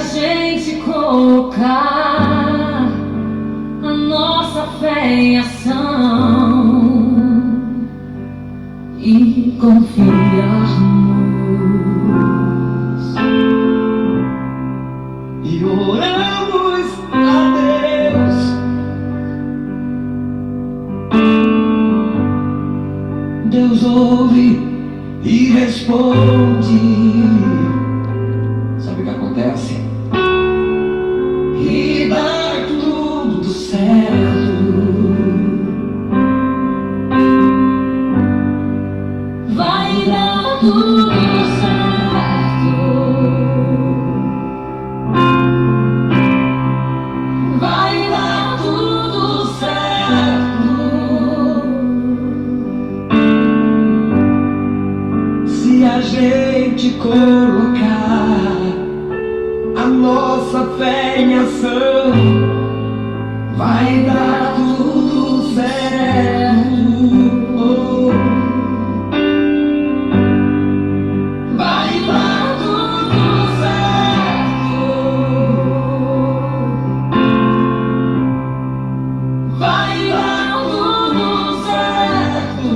gente colocar a nossa fé em ação e confiarmos e oramos a Deus, Deus ouve e responde. Sabe o que acontece? E dá tudo certo. Vai dar tudo certo. Vai dar tudo certo. Se a gente colocar a nossa fé em ação, vai dar tudo certo. Vai dar tudo certo. Vai dar tudo certo.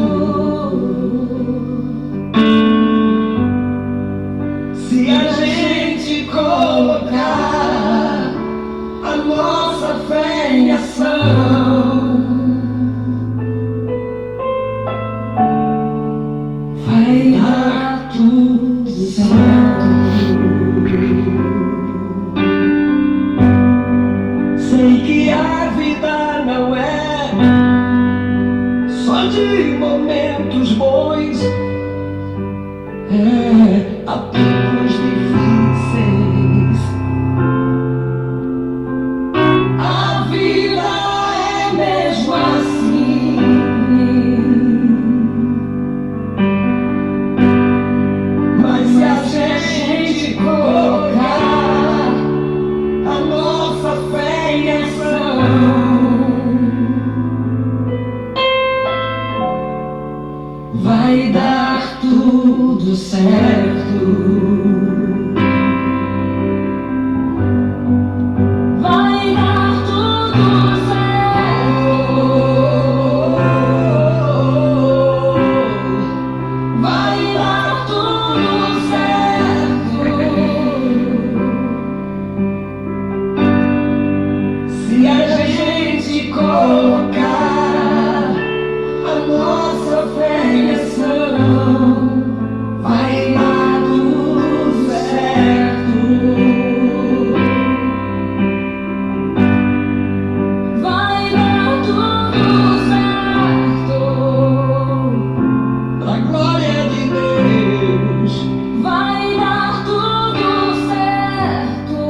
Se a gente colocar a nossa fé em ação, vai dar tudo certo. Sei que a vida não é só de momentos bons, é há tempos difíceis. A vida é mesmo assim. Mas se a gente colocar a nossa fé em ação, Vai dar tudo certo. Vai dar tudo certo. Vai dar tudo certo. se a gente colocar a nossa fé em ação, vai dar tudo certo. Vai dar tudo certo. Pra glória de Deus, Vai dar tudo certo.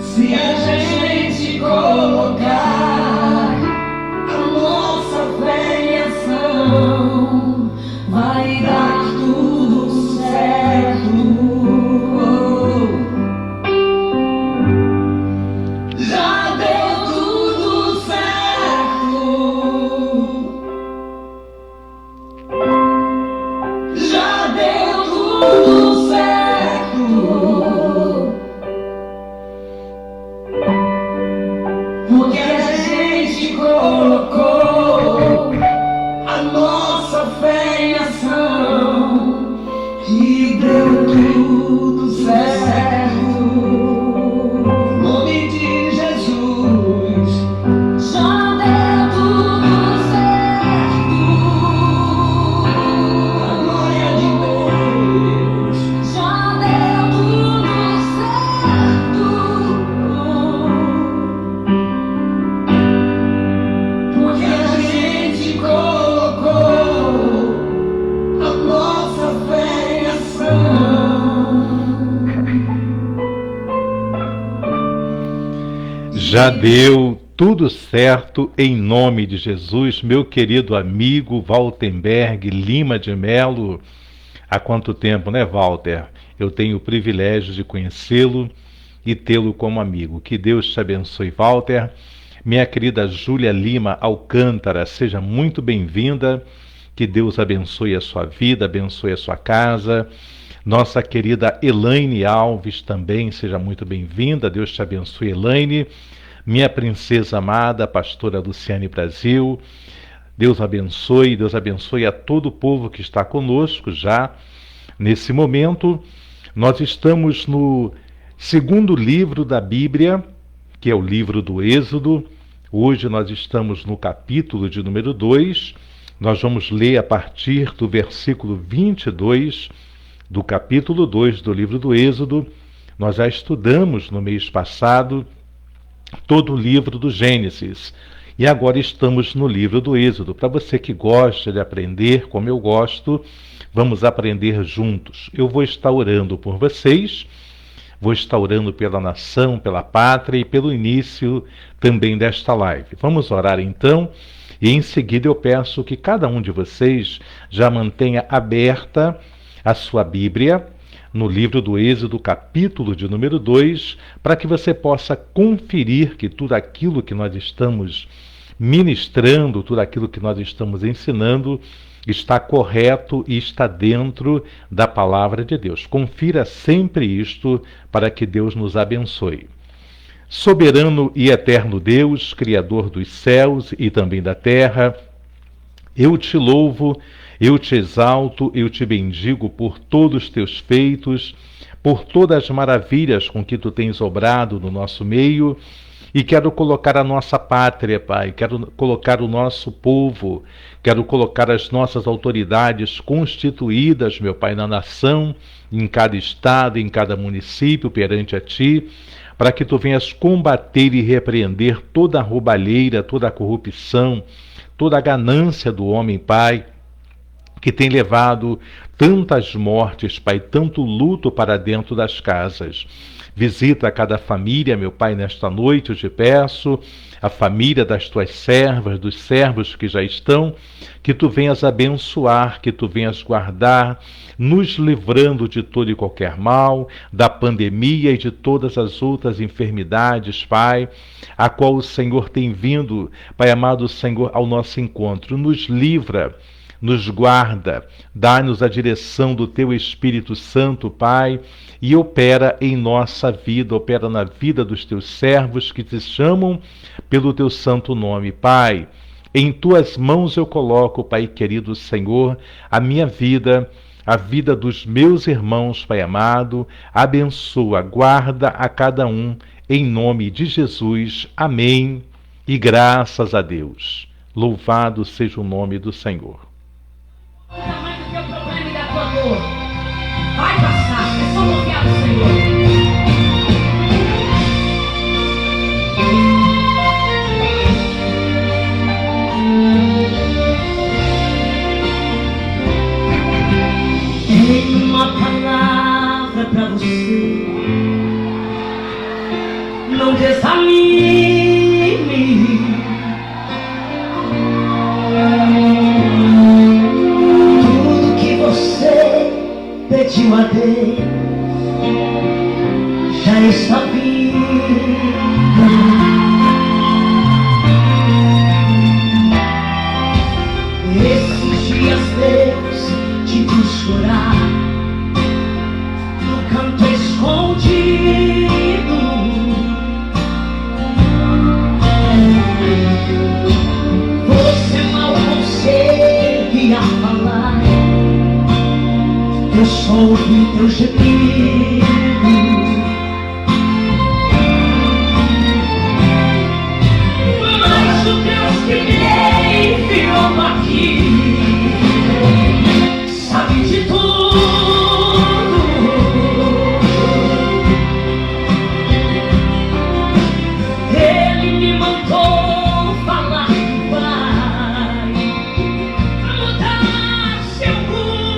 se a gente colocar a nossa fé em ação, Vai dar tudo certo. Já deu tudo certo. Já deu tudo certo. porque a gente colocou a nossa fé em ação e deu tudo certo. Em nome de Jesus, Já deu tudo certo. a glória de Deus, Já deu tudo certo. porque a gente colocou a nossa fé em ação. Já deu tudo certo em nome de Jesus, meu querido amigo Waltenberg Lima de Melo. Há quanto tempo, né, Walter? Eu tenho o privilégio de conhecê-lo e tê-lo como amigo. Que Deus te abençoe, Walter. Minha querida Júlia Lima Alcântara, seja muito bem-vinda. Que Deus abençoe a sua vida, abençoe a sua casa. Nossa querida Elaine Alves também, seja muito bem-vinda. Deus te abençoe, Elaine. Minha princesa amada, pastora Luciane Brasil. Deus abençoe a todo o povo que está conosco já nesse momento. Nós estamos no segundo livro da Bíblia, que é o livro do Êxodo. Hoje nós estamos no capítulo de número 2. Nós vamos ler a partir do versículo 22 do capítulo 2 do livro do Êxodo. Nós já estudamos no mês passado todo o livro do Gênesis. E agora estamos no livro do Êxodo. Para você que gosta de aprender, como eu gosto, vamos aprender juntos. Eu vou estar orando por vocês, vou estar orando pela nação, pela pátria e pelo início também desta live. Vamos orar então, e em seguida eu peço que cada um de vocês já mantenha aberta a sua Bíblia no livro do Êxodo, capítulo de número 2, para que você possa conferir que tudo aquilo que nós estamos ministrando, tudo aquilo que nós estamos ensinando, está correto e está dentro da palavra de Deus. Confira sempre isto para que Deus nos abençoe. Soberano e eterno Deus, Criador dos céus e também da terra, eu te louvo, eu te exalto, eu te bendigo por todos os teus feitos, por todas as maravilhas com que tu tens obrado no nosso meio, e quero colocar a nossa pátria, Pai, quero colocar o nosso povo, quero colocar as nossas autoridades constituídas, meu Pai, na nação, em cada estado, em cada município, perante a Ti, para que Tu venhas combater e repreender toda a roubalheira, toda a corrupção, toda a ganância do homem, Pai, que tem levado tantas mortes, Pai, tanto luto para dentro das casas. Visita cada família, meu Pai, nesta noite, eu te peço, a família das tuas servas, dos servos que já estão, que tu venhas abençoar, que tu venhas guardar, nos livrando de todo e qualquer mal, da pandemia e de todas as outras enfermidades, Pai, a qual o Senhor tem vindo, Pai amado Senhor, ao nosso encontro. Nos livra, nos guarda, dá-nos a direção do Teu Espírito Santo, Pai, e opera em nossa vida, opera na vida dos Teus servos que te chamam pelo Teu santo nome, Pai. Em Tuas mãos eu coloco, Pai querido Senhor, a minha vida, a vida dos meus irmãos, Pai amado, abençoa, guarda a cada um, em nome de Jesus. Amém. E graças a Deus. Louvado seja o nome do Senhor. O tamanho do teu problema e da tua dor vai passar, é só confiar no Senhor. Tenho uma palavra pra você, não desanime. Pediu a Deus, já está vindo. Esses dias Deus te viu chorar no canto escondido. Você mal conseguia falar, eu só ouvi teu gemido. Mas o Deus que me enviou aqui sabe de tudo. Ele me mandou falar que vai mudar seu rumo.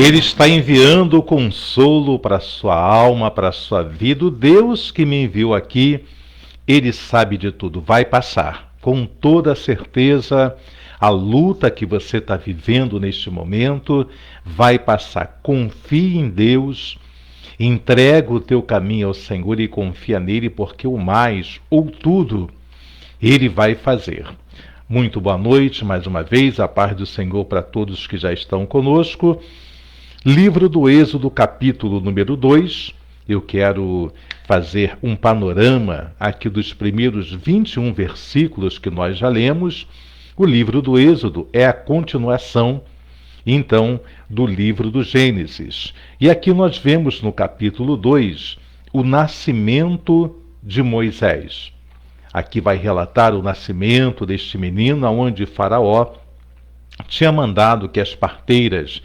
Ele está enviando consolo para a sua alma, para a sua vida. O Deus que me enviou aqui, Ele sabe de tudo. Vai passar. Com toda certeza, a luta que você está vivendo neste momento vai passar. Confie em Deus. Entrega o teu caminho ao Senhor e confia nele, porque o mais, ou tudo, Ele vai fazer. Muito boa noite, mais uma vez, a paz do Senhor para todos que já estão conosco. Livro do Êxodo, capítulo número 2. Eu quero fazer um panorama aqui dos primeiros 21 versículos que nós já lemos. O livro do Êxodo é a continuação, então, do livro do Gênesis. E aqui nós vemos no capítulo 2 o nascimento de Moisés. Aqui vai relatar o nascimento deste menino, onde Faraó tinha mandado que as parteiras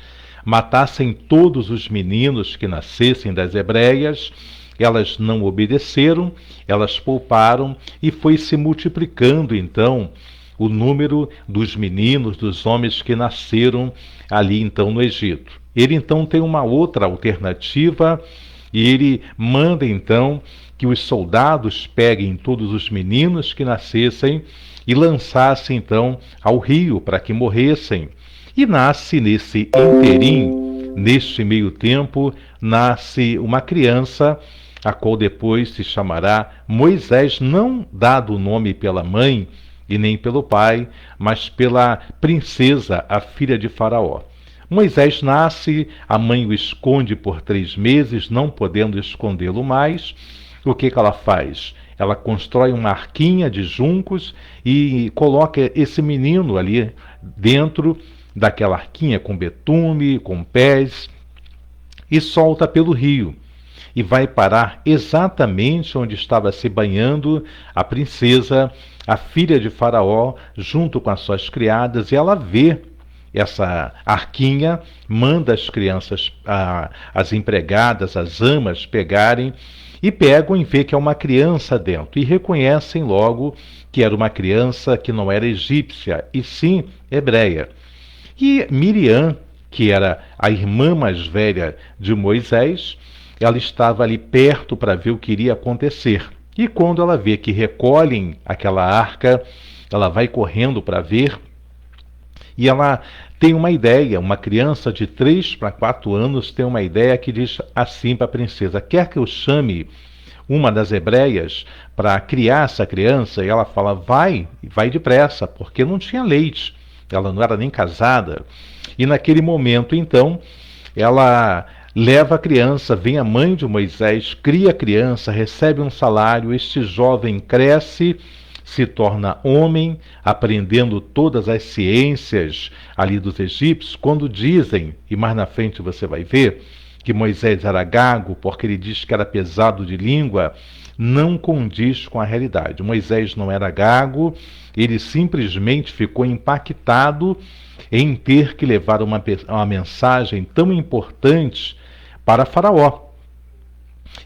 matassem todos os meninos que nascessem das hebreias. Elas não obedeceram, elas pouparam, e foi se multiplicando então o número dos meninos, dos homens que nasceram ali então no Egito. Ele então tem uma outra alternativa, e ele manda então que os soldados peguem todos os meninos que nascessem e lançassem então ao rio para que morressem. E nasce nesse interim, neste meio tempo, nasce uma criança, a qual depois se chamará Moisés, não dado o nome pela mãe e nem pelo pai, mas pela princesa, a filha de Faraó. Moisés nasce, a mãe o esconde por 3 meses, não podendo escondê-lo mais. O que ela faz? Ela constrói uma arquinha de juncos e coloca esse menino ali dentro daquela arquinha com betume, com pés, e solta pelo rio. E vai parar exatamente onde estava se banhando a princesa, a filha de Faraó, junto com as suas criadas, e ela vê essa arquinha, manda as crianças, as empregadas, as amas pegarem, e pegam e vê que é uma criança dentro, e reconhecem logo que era uma criança que não era egípcia, e sim hebreia. E Miriam, que era a irmã mais velha de Moisés, ela estava ali perto para ver o que iria acontecer. E quando ela vê que recolhem aquela arca, ela vai correndo para ver, e ela tem uma ideia. Uma criança de 3 para 4 anos tem uma ideia que diz assim para a princesa: quer que eu chame uma das hebreias para criar essa criança? E ela fala: vai depressa, porque não tinha leite, ela não era nem casada. E naquele momento, então, ela leva a criança, vem a mãe de Moisés, cria a criança, recebe um salário. Este jovem cresce, se torna homem, aprendendo todas as ciências ali dos egípcios. Quando dizem, e mais na frente você vai ver, que Moisés era gago, porque ele diz que era pesado de língua, não condiz com a realidade. Moisés não era gago, ele simplesmente ficou impactado em ter que levar uma mensagem tão importante para Faraó.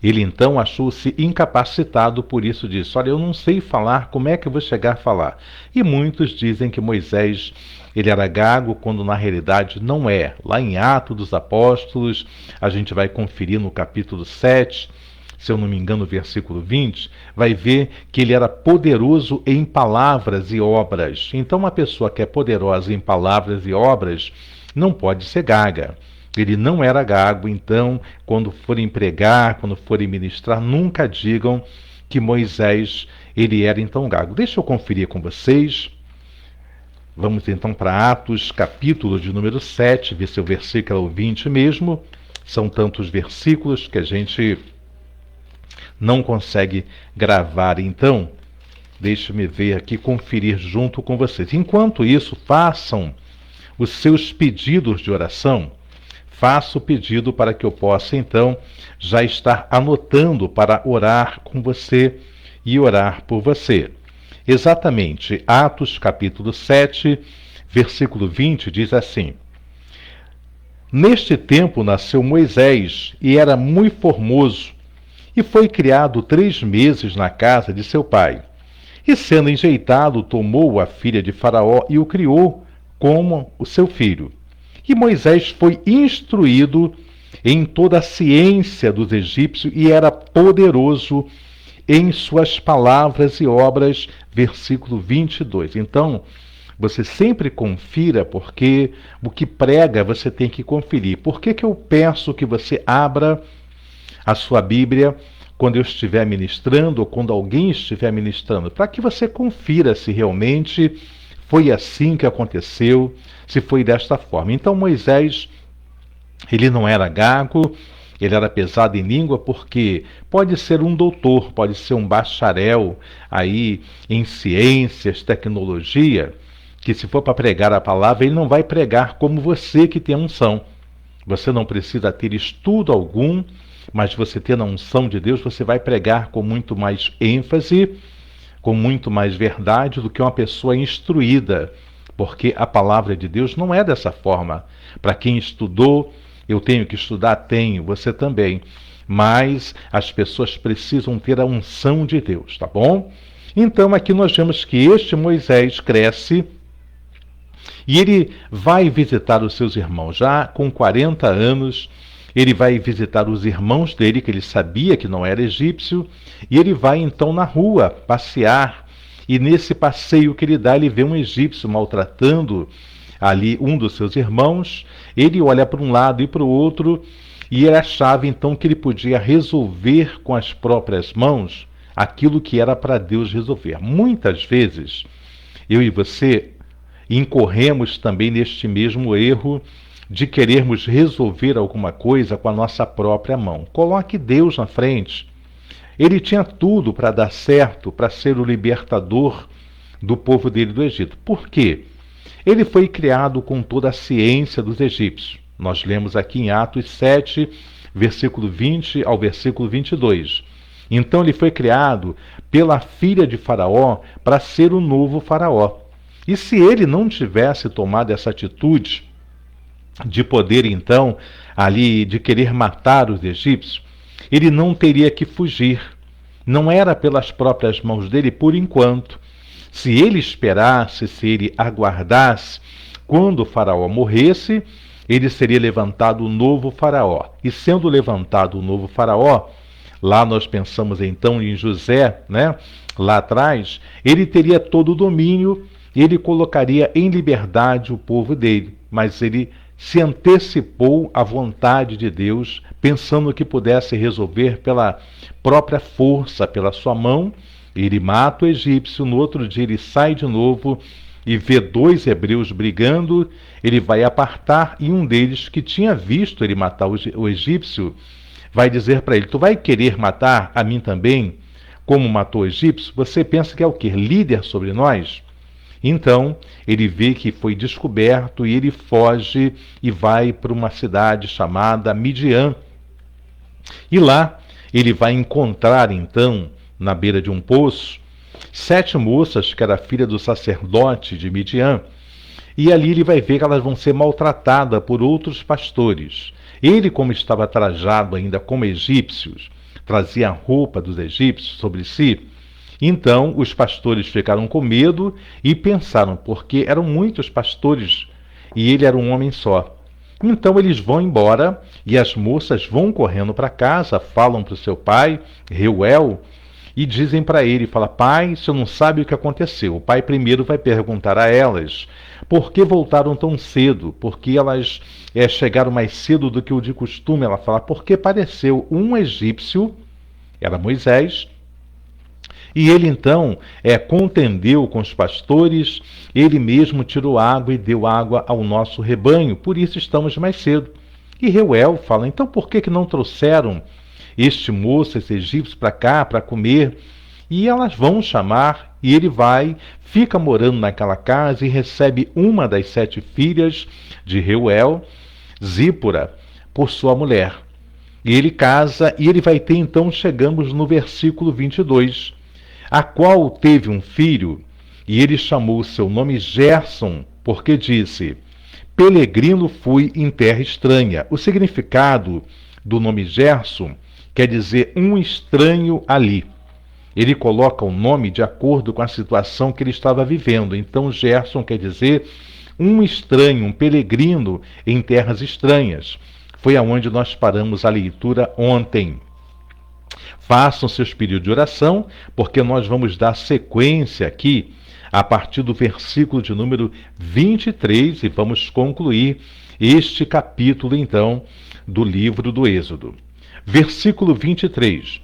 Ele então achou-se incapacitado, por isso disse: olha, eu não sei falar, como é que eu vou chegar a falar? E muitos dizem que Moisés ele era gago, quando na realidade não é. Lá em Atos dos Apóstolos, a gente vai conferir no capítulo 7, se eu não me engano, versículo 20, vai ver que ele era poderoso em palavras e obras. Então, uma pessoa que é poderosa em palavras e obras não pode ser gaga. Ele não era gago. Então, quando forem pregar, quando forem ministrar, nunca digam que Moisés ele era então gago. Deixa eu conferir com vocês. Vamos então para Atos, capítulo de número 7, ver se o versículo é o 20 mesmo. São tantos versículos que a gente não consegue gravar. Então, deixe-me ver aqui, conferir junto com vocês. Enquanto isso, façam os seus pedidos de oração. Faço o pedido para que eu possa, então, já estar anotando para orar com você e orar por você. Exatamente, Atos capítulo 7, versículo 20, diz assim: neste tempo nasceu Moisés, e era muito formoso, e foi criado 3 meses na casa de seu pai. E sendo enjeitado, tomou a filha de Faraó e o criou como o seu filho. E Moisés foi instruído em toda a ciência dos egípcios e era poderoso em suas palavras e obras, versículo 22. Então, você sempre confira, porque o que prega você tem que conferir. Por que eu peço que você abra a sua Bíblia quando eu estiver ministrando ou quando alguém estiver ministrando? Para que você confira se realmente foi assim que aconteceu, se foi desta forma. Então Moisés, ele não era gago, ele era pesado em língua, porque pode ser um doutor, pode ser um bacharel aí em ciências, tecnologia, que se for para pregar a palavra, ele não vai pregar como você que tem a unção. Você não precisa ter estudo algum, mas você tendo a unção de Deus, você vai pregar com muito mais ênfase, com muito mais verdade do que uma pessoa instruída, porque a palavra de Deus não é dessa forma. Para quem estudou, eu tenho que estudar, tenho, você também. Mas as pessoas precisam ter a unção de Deus, tá bom? Então aqui nós vemos que este Moisés cresce e ele vai visitar os seus irmãos. Já com 40 anos, ele vai visitar os irmãos dele, que ele sabia que não era egípcio, e ele vai então na rua passear. E nesse passeio que ele dá, ele vê um egípcio maltratando ali um dos seus irmãos. Ele olha para um lado e para o outro, e ele achava então que ele podia resolver com as próprias mãos aquilo que era para Deus resolver. Muitas vezes, eu e você incorremos também neste mesmo erro de querermos resolver alguma coisa com a nossa própria mão. Coloque Deus na frente. Ele tinha tudo para dar certo, para ser o libertador do povo dele do Egito. Por quê? Ele foi criado com toda a ciência dos egípcios. Nós lemos aqui em Atos 7, versículo 20 ao versículo 22. Então ele foi criado pela filha de Faraó para ser o novo Faraó. E se ele não tivesse tomado essa atitude de poder então ali de querer matar os egípcios, ele não teria que fugir. Não era pelas próprias mãos dele por enquanto. Se ele esperasse, se ele aguardasse, quando o faraó morresse, ele seria levantado o novo faraó. E sendo levantado o novo faraó, lá nós pensamos então em José, né? Lá atrás, ele teria todo o domínio, ele colocaria em liberdade o povo dele, mas ele se antecipou à vontade de Deus, pensando que pudesse resolver pela própria força, pela sua mão. Ele mata o egípcio, no outro dia ele sai de novo e vê dois hebreus brigando, ele vai apartar e um deles, que tinha visto ele matar o egípcio, vai dizer para ele: tu vai querer matar a mim também, como matou o egípcio? Você pensa que é o quê? Líder sobre nós? Então, ele vê que foi descoberto e ele foge e vai para uma cidade chamada Midian. E lá ele vai encontrar, então, na beira de um poço, 7 moças, que era filha do sacerdote de Midian. E ali ele vai ver que elas vão ser maltratadas por outros pastores. Ele, como estava trajado ainda como egípcios, trazia a roupa dos egípcios sobre si. Então os pastores ficaram com medo e pensaram, porque eram muitos pastores e ele era um homem só. Então eles vão embora e as moças vão correndo para casa, falam para o seu pai, Reuel, e dizem para ele, fala: pai, você não sabe o que aconteceu. O pai primeiro vai perguntar a elas por que voltaram tão cedo, porque elas chegaram mais cedo do que o de costume. Ela fala: porque pareceu um egípcio, era Moisés, e ele então contendeu com os pastores, ele mesmo tirou água e deu água ao nosso rebanho, por isso estamos mais cedo. E Reuel fala: então por que não trouxeram este moço, esse egípcio, para cá, para comer? E elas vão chamar, e ele vai, fica morando naquela casa e recebe uma das 7 filhas de Reuel, Zípora, por sua mulher. E ele casa, e ele vai ter então, chegamos no versículo 22, a qual teve um filho, e ele chamou seu nome Gerson, porque disse: peregrino fui em terra estranha. O significado do nome Gerson quer dizer um estranho ali. Ele coloca o nome de acordo com a situação que ele estava vivendo. Então Gerson quer dizer um estranho, um peregrino em terras estranhas. Foi aonde nós paramos a leitura ontem. Façam seus pedidos de oração, porque nós vamos dar sequência aqui a partir do versículo de número 23 e vamos concluir este capítulo, então, do livro do Êxodo. Versículo 23.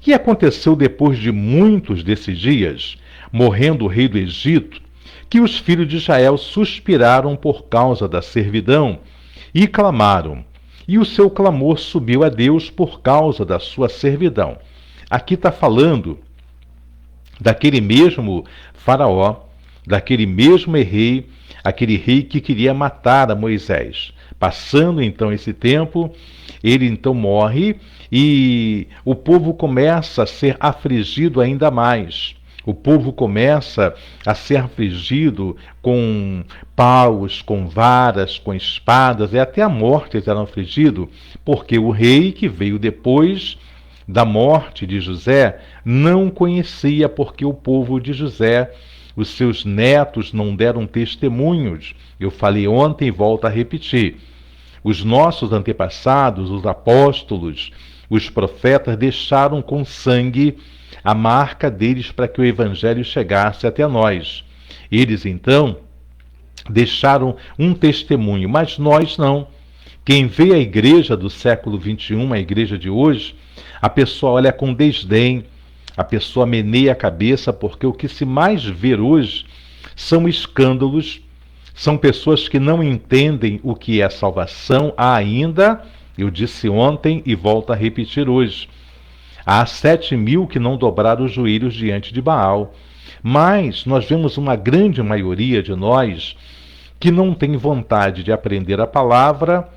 E aconteceu depois de muitos desses dias, morrendo o rei do Egito, que os filhos de Israel suspiraram por causa da servidão e clamaram. E o seu clamor subiu a Deus por causa da sua servidão. Aqui está falando daquele mesmo faraó, daquele mesmo rei, aquele rei que queria matar a Moisés. Passando então esse tempo, ele então morre e o povo começa a ser afligido ainda mais. O povo começa a ser afligido com paus, com varas, com espadas, e até a morte eles eram afligidos, porque o rei que veio depois da morte de José não conhecia, porque o povo de José, os seus netos não deram testemunhos. Eu falei ontem e volto a repetir. Os nossos antepassados, os apóstolos, os profetas deixaram com sangue a marca deles para que o evangelho chegasse até nós. Eles então deixaram um testemunho, mas nós não. Quem vê a igreja do século XXI, a igreja de hoje, a pessoa olha com desdém, a pessoa meneia a cabeça, porque o que se mais vê hoje são escândalos, são pessoas que não entendem o que é salvação. Há ainda, eu disse ontem e volto a repetir hoje, há 7.000 que não dobraram os joelhos diante de Baal. Mas nós vemos uma grande maioria de nós que não tem vontade de aprender a palavra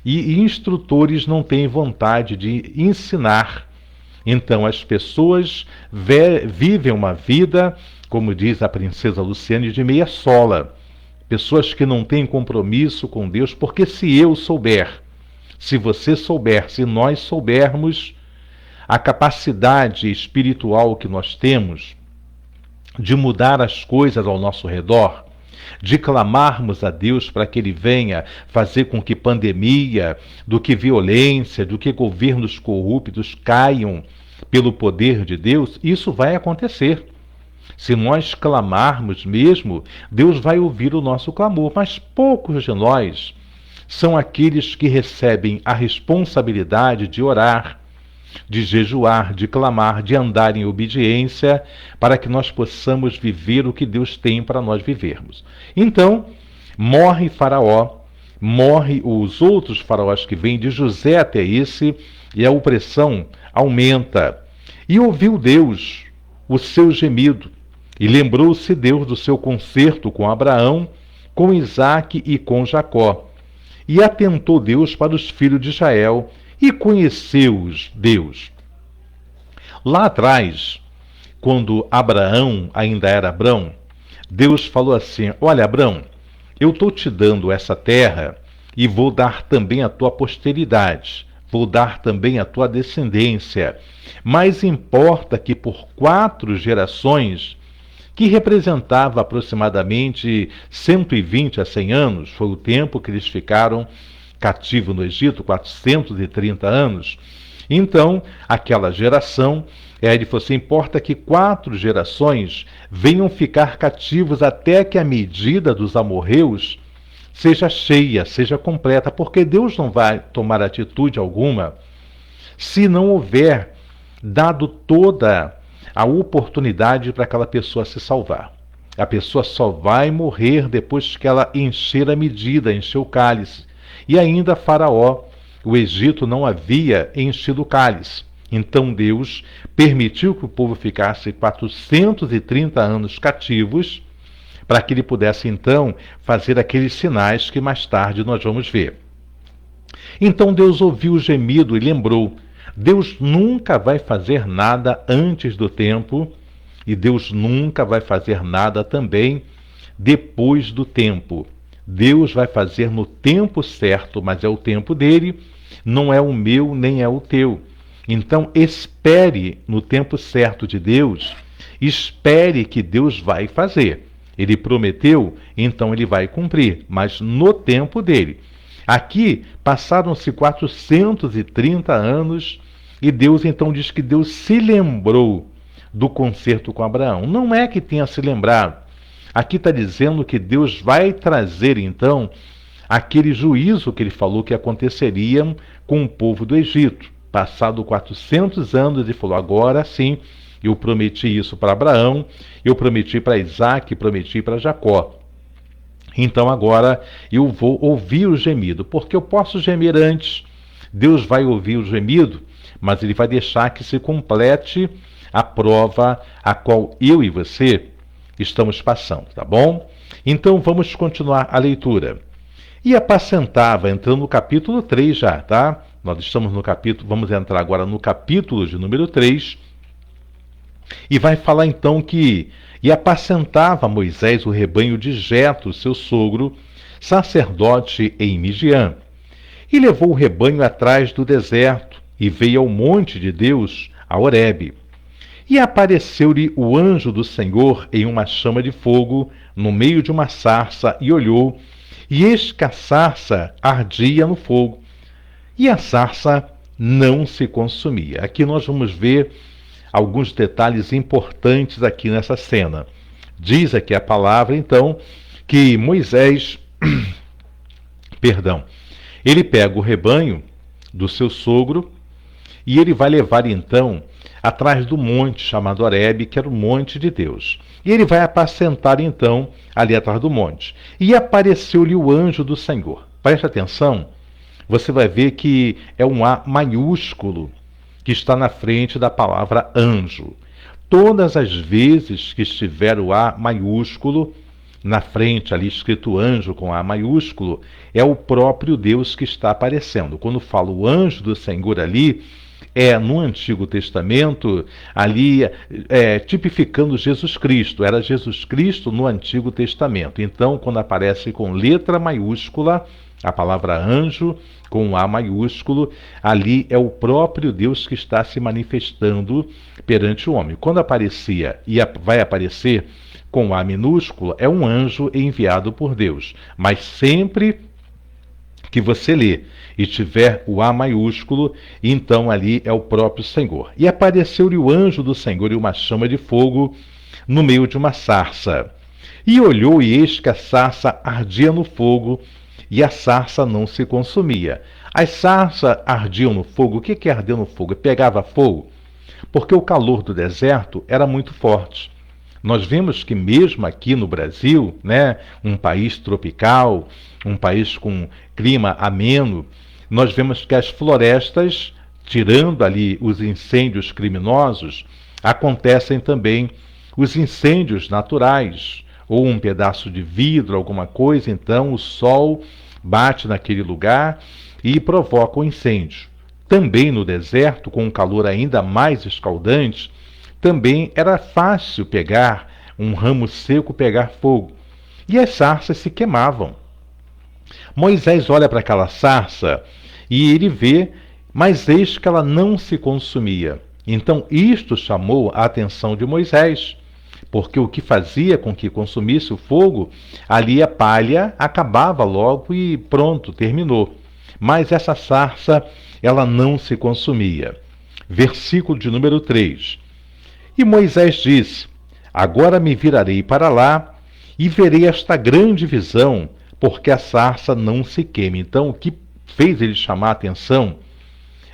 e instrutores não têm vontade de ensinar. Então as pessoas vivem uma vida, como diz a princesa Luciane, de meia sola. Pessoas que não têm compromisso com Deus, porque se eu souber, se você souber, se nós soubermos a capacidade espiritual que nós temos de mudar as coisas ao nosso redor, de clamarmos a Deus para que Ele venha fazer com que pandemia, do que violência, do que governos corruptos caiam pelo poder de Deus, isso vai acontecer. Se nós clamarmos mesmo, Deus vai ouvir o nosso clamor, mas poucos de nós são aqueles que recebem a responsabilidade de orar, de jejuar, de clamar, de andar em obediência, para que nós possamos viver o que Deus tem para nós vivermos. Então, morre Faraó, morre os outros faraós que vêm de José até esse, e a opressão aumenta. E ouviu Deus o seu gemido, e lembrou-se Deus do seu concerto com Abraão, com Isaque e com Jacó. E atentou Deus para os filhos de Israel, e conheceu-os Deus. Lá atrás, quando Abraão ainda era Abrão, Deus falou assim: olha, Abrão, eu estou te dando essa terra e vou dar também a tua posteridade, vou dar também a tua descendência. Mas importa que por 4 gerações, que representava aproximadamente 120 a 100 anos, foi o tempo que eles ficaram cativos no Egito, 430 anos. Então, aquela geração, ele falou assim, importa que 4 gerações venham ficar cativos até que a medida dos amorreus seja cheia, seja completa, porque Deus não vai tomar atitude alguma se não houver dado toda a oportunidade para aquela pessoa se salvar. A pessoa só vai morrer depois que ela encher a medida, encher o cálice. E ainda Faraó, o Egito não havia enchido o cálice. Então Deus permitiu que o povo ficasse 430 anos cativos, para que ele pudesse então fazer aqueles sinais que mais tarde nós vamos ver. Então Deus ouviu o gemido e lembrou: Deus nunca vai fazer nada antes do tempo, e Deus nunca vai fazer nada também depois do tempo. Deus vai fazer no tempo certo, mas é o tempo dele, não é o meu nem é o teu. Então espere no tempo certo de Deus, espere que Deus vai fazer. Ele prometeu, então ele vai cumprir, mas no tempo dele. Aqui passaram-se 430 anos e Deus então diz que Deus se lembrou do concerto com Abraão. Não é que tenha se lembrado. Aqui está dizendo que Deus vai trazer então aquele juízo que ele falou que aconteceria com o povo do Egito. Passado 400 anos, ele falou, agora sim, eu prometi isso para Abraão, eu prometi para Isaac, prometi para Jacó. Então agora eu vou ouvir o gemido, porque eu posso gemer antes. Deus vai ouvir o gemido, mas ele vai deixar que se complete a prova a qual eu e você estamos passando, tá bom? Então vamos continuar a leitura. E apacentava, entrando no capítulo 3 já, tá? Nós estamos no capítulo, vamos entrar agora no capítulo de número 3, e vai falar então que e apacentava Moisés o rebanho de Jetro, seu sogro, sacerdote em Midian. E levou o rebanho atrás do deserto, e veio ao monte de Deus, a Horebe. E apareceu-lhe o anjo do Senhor em uma chama de fogo, no meio de uma sarça, e olhou, e eis que a sarça ardia no fogo, e a sarça não se consumia. Aqui nós vamos ver alguns detalhes importantes aqui nessa cena. Diz aqui a palavra, então, que Moisés, ele pega o rebanho do seu sogro e ele vai levar, então, atrás do monte chamado Horebe, que era o monte de Deus. E ele vai apacentar, então, ali atrás do monte. E apareceu-lhe o anjo do Senhor. Preste atenção, você vai ver que é um A maiúsculo que está na frente da palavra anjo. Todas as vezes que estiver o A maiúsculo na frente, ali escrito anjo com A maiúsculo, é o próprio Deus que está aparecendo. Quando fala o anjo do Senhor ali, é no Antigo Testamento, ali tipificando Jesus Cristo. Era Jesus Cristo no Antigo Testamento. Então, quando aparece com letra maiúscula, a palavra anjo, com A maiúsculo, ali é o próprio Deus que está se manifestando perante o homem. Quando aparecia e vai aparecer com A minúsculo, é um anjo enviado por Deus. Mas sempre que você lê e tiver o A maiúsculo, então ali é o próprio Senhor. E apareceu-lhe o anjo do Senhor em uma chama de fogo no meio de uma sarça. E olhou, e eis que a sarça ardia no fogo, e a sarça não se consumia. As sarças ardiam no fogo. O que é arder no fogo? Pegava fogo, porque o calor do deserto era muito forte. Nós vemos que mesmo aqui no Brasil, né, um país tropical, um país com clima ameno, nós vemos que as florestas, tirando ali os incêndios criminosos, acontecem também os incêndios naturais, ou um pedaço de vidro, alguma coisa, então o sol bate naquele lugar e provoca o incêndio. Também no deserto, com um calor ainda mais escaldante, também era fácil pegar um ramo seco, pegar fogo. E as sarças se queimavam. Moisés olha para aquela sarça e ele vê, mas eis que ela não se consumia. Então isto chamou a atenção de Moisés, porque o que fazia com que consumisse o fogo, ali a palha acabava logo e pronto, terminou. Mas essa sarça, ela não se consumia. Versículo de número 3. E Moisés disse, agora me virarei para lá e verei esta grande visão, porque a sarça não se queima. Então, o que fez ele chamar a atenção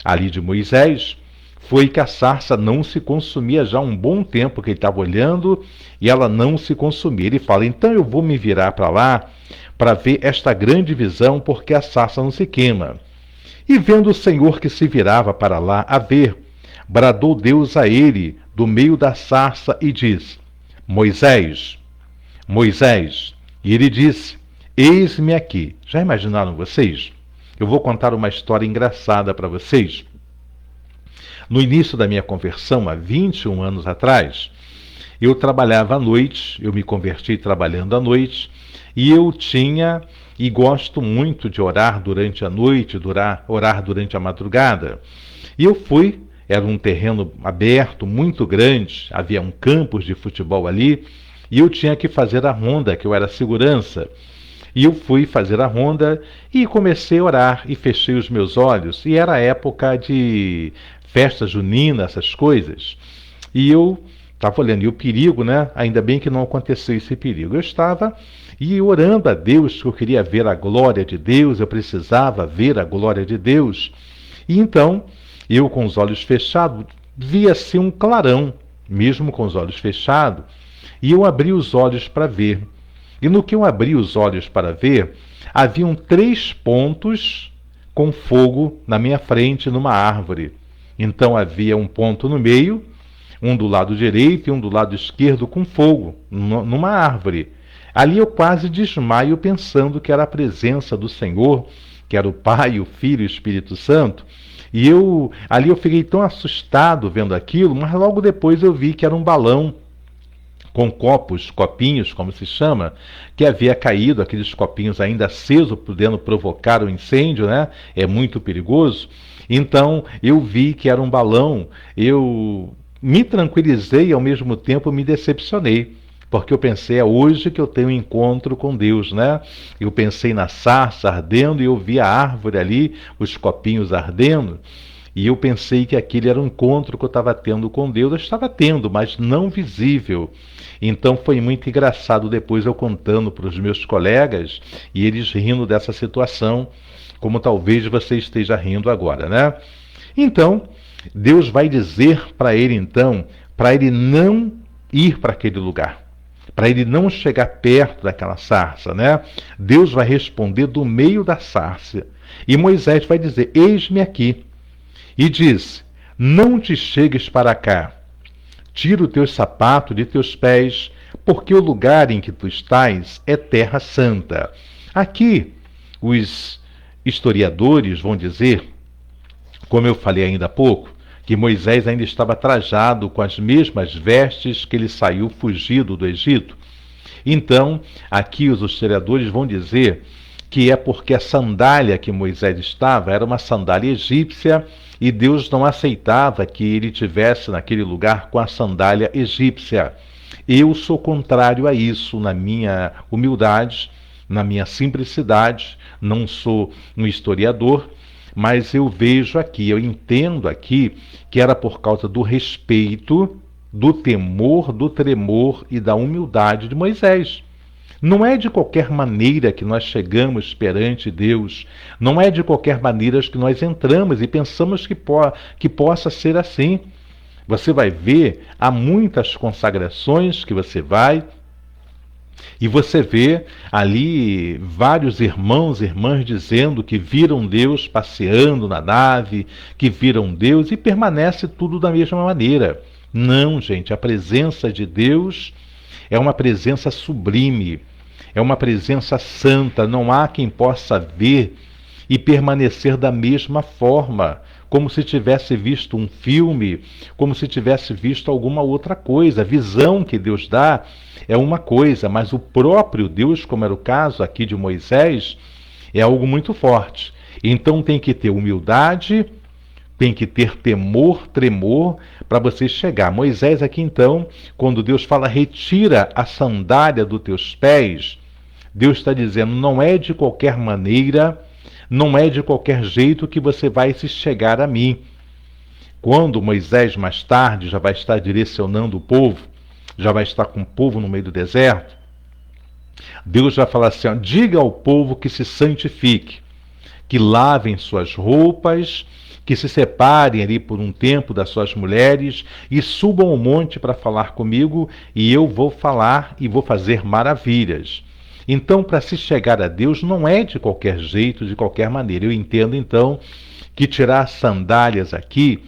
ali de Moisés foi que a sarça não se consumia já há um bom tempo que ele estava olhando e ela não se consumia. Ele fala, então eu vou me virar para lá para ver esta grande visão, porque a sarça não se queima. E vendo o Senhor que se virava para lá a ver, bradou Deus a ele do meio da sarça e disse, Moisés, Moisés. E ele disse, eis-me aqui. Já imaginaram vocês? Eu vou contar uma história engraçada para vocês. No início da minha conversão, há 21 anos atrás, eu trabalhava à noite, eu me converti trabalhando à noite, e eu tinha, e gosto muito de orar durante a noite, orar durante a madrugada. E eu fui, era um terreno aberto, muito grande, havia um campus de futebol ali, e eu tinha que fazer a ronda, que eu era segurança. E eu fui fazer a ronda e comecei a orar e fechei os meus olhos. E era época de festa junina, essas coisas. E eu estava olhando, e o perigo, né? Ainda bem que não aconteceu esse perigo. Eu estava orando a Deus, que eu queria ver a glória de Deus, eu precisava ver a glória de Deus. E então, eu com os olhos fechados, via-se um clarão, mesmo com os olhos fechados, e eu abri os olhos para ver. E no que eu abri os olhos para ver, haviam 3 pontos com fogo na minha frente, numa árvore. Então havia um ponto no meio, um do lado direito e um do lado esquerdo com fogo, numa árvore. Ali eu quase desmaio pensando que era a presença do Senhor, que era o Pai, o Filho e o Espírito Santo. E ali eu fiquei tão assustado vendo aquilo, mas logo depois eu vi que era um balão com copinhos, como se chama, que havia caído, aqueles copinhos ainda acesos, podendo provocar um incêndio, né? É muito perigoso. Então, eu vi que era um balão, eu me tranquilizei e ao mesmo tempo me decepcionei, porque eu pensei, é hoje que eu tenho um encontro com Deus, né? Eu pensei na sarça ardendo e eu vi a árvore ali, os copinhos ardendo, e eu pensei que aquele era um encontro que eu estava tendo com Deus. Eu estava tendo, mas não visível. Então foi muito engraçado depois eu contando para os meus colegas e eles rindo dessa situação, como talvez você esteja rindo agora, né? Então, Deus vai dizer para ele então, para ele não ir para aquele lugar, para ele não chegar perto daquela sarça, né? Deus vai responder do meio da sarça. E Moisés vai dizer, eis-me aqui. E diz, não te chegues para cá, tira o teu sapato de teus pés, porque o lugar em que tu estás é terra santa. Aqui, os historiadores vão dizer, como eu falei ainda há pouco, que Moisés ainda estava trajado com as mesmas vestes que ele saiu fugido do Egito. Então, aqui os historiadores vão dizer que é porque a sandália que Moisés estava era uma sandália egípcia e Deus não aceitava que ele tivesse naquele lugar com a sandália egípcia. Eu sou contrário a isso, na minha humildade, na minha simplicidade, não sou um historiador, mas eu vejo aqui, eu entendo aqui que era por causa do respeito, do temor, do tremor e da humildade de Moisés. Não é de qualquer maneira que nós chegamos perante Deus, não é de qualquer maneira que nós entramos e pensamos que possa ser assim. Você vai ver, há muitas consagrações que você vai, e você vê ali vários irmãos e irmãs dizendo que viram Deus passeando na nave, que viram Deus, e permanece tudo da mesma maneira. Não, gente, a presença de Deus é uma presença sublime, é uma presença santa, não há quem possa ver e permanecer da mesma forma, como se tivesse visto um filme, como se tivesse visto alguma outra coisa. A visão que Deus dá é uma coisa, mas o próprio Deus, como era o caso aqui de Moisés, é algo muito forte. Então tem que ter humildade, tem que ter temor, tremor, para você chegar. Moisés aqui então, quando Deus fala, retira a sandália dos teus pés, Deus está dizendo, não é de qualquer maneira, não é de qualquer jeito que você vai se chegar a mim. Quando Moisés mais tarde já vai estar direcionando o povo, já vai estar com o povo no meio do deserto, Deus vai falar assim, ó, diga ao povo que se santifique, que lavem suas roupas, que se separem ali por um tempo das suas mulheres e subam ao monte para falar comigo e eu vou falar e vou fazer maravilhas. Então, para se chegar a Deus não é de qualquer jeito, de qualquer maneira. Eu entendo então que tirar as sandálias aqui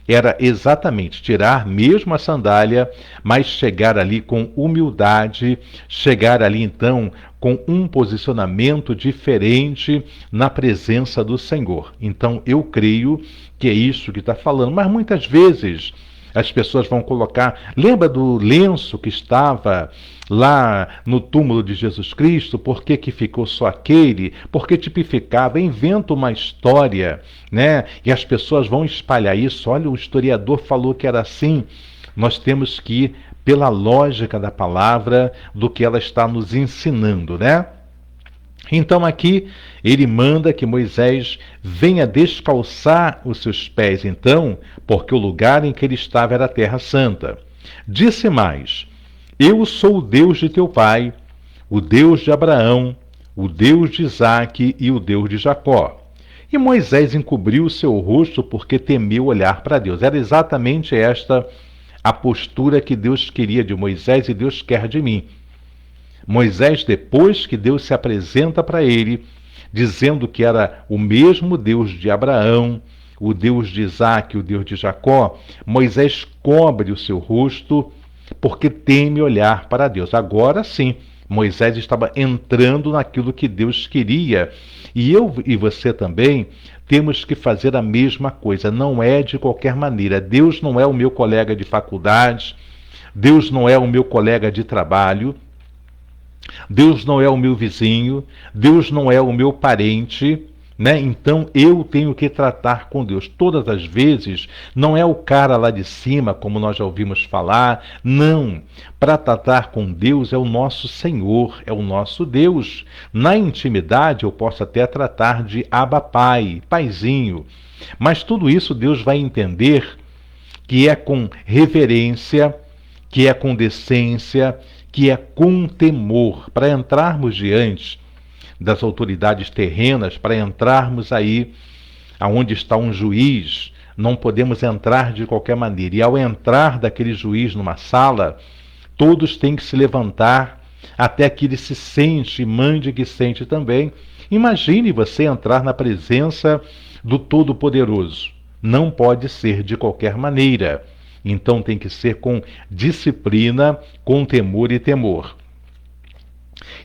era exatamente tirar mesmo a sandália, mas chegar ali com humildade, chegar ali então com um posicionamento diferente na presença do Senhor. Então eu creio que é isso que está falando, mas muitas vezes as pessoas vão colocar, lembra do lenço que estava lá no túmulo de Jesus Cristo, por que que ficou só aquele? Porque tipificava, inventa uma história, né? E as pessoas vão espalhar isso, olha, o historiador falou que era assim. Nós temos que pela lógica da palavra, do que ela está nos ensinando, né? Então aqui ele manda que Moisés venha descalçar os seus pés, então, porque o lugar em que ele estava era a terra santa. Disse mais: eu sou o Deus de teu pai, o Deus de Abraão, o Deus de Isaque e o Deus de Jacó. E Moisés encobriu o seu rosto porque temeu olhar para Deus. Era exatamente esta a postura que Deus queria de Moisés e Deus quer de mim. Moisés, depois que Deus se apresenta para ele, dizendo que era o mesmo Deus de Abraão, o Deus de Isaque, o Deus de Jacó, Moisés cobre o seu rosto porque teme olhar para Deus. Agora sim, Moisés estava entrando naquilo que Deus queria. E eu e você também temos que fazer a mesma coisa. Não é de qualquer maneira. Deus não é o meu colega de faculdade, Deus não é o meu colega de trabalho, Deus não é o meu vizinho, Deus não é o meu parente, né? Então eu tenho que tratar com Deus. Todas as vezes não é o cara lá de cima, como nós já ouvimos falar. Não. Para tratar com Deus é o nosso Senhor, é o nosso Deus. Na intimidade eu posso até tratar de Abba Pai, Paizinho. Mas tudo isso Deus vai entender que é com reverência, que é com decência, que é com temor. Para entrarmos diante das autoridades terrenas, para entrarmos aí aonde está um juiz, não podemos entrar de qualquer maneira. E ao entrar daquele juiz numa sala, todos têm que se levantar até que ele se sente e mande que sente também. Imagine você entrar na presença do Todo-Poderoso. Não pode ser de qualquer maneira. Então tem que ser com disciplina, com temor e temor.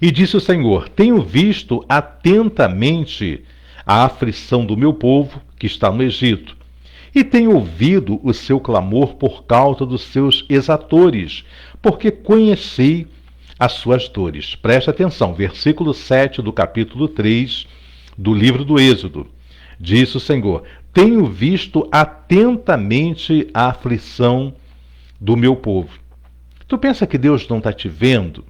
E disse o Senhor: tenho visto atentamente a aflição do meu povo que está no Egito, e tenho ouvido o seu clamor por causa dos seus exatores, porque conheci as suas dores. Preste atenção, versículo 7 do capítulo 3 do livro do Êxodo. Disse o Senhor: tenho visto atentamente a aflição do meu povo. Tu pensa que Deus não está te vendo?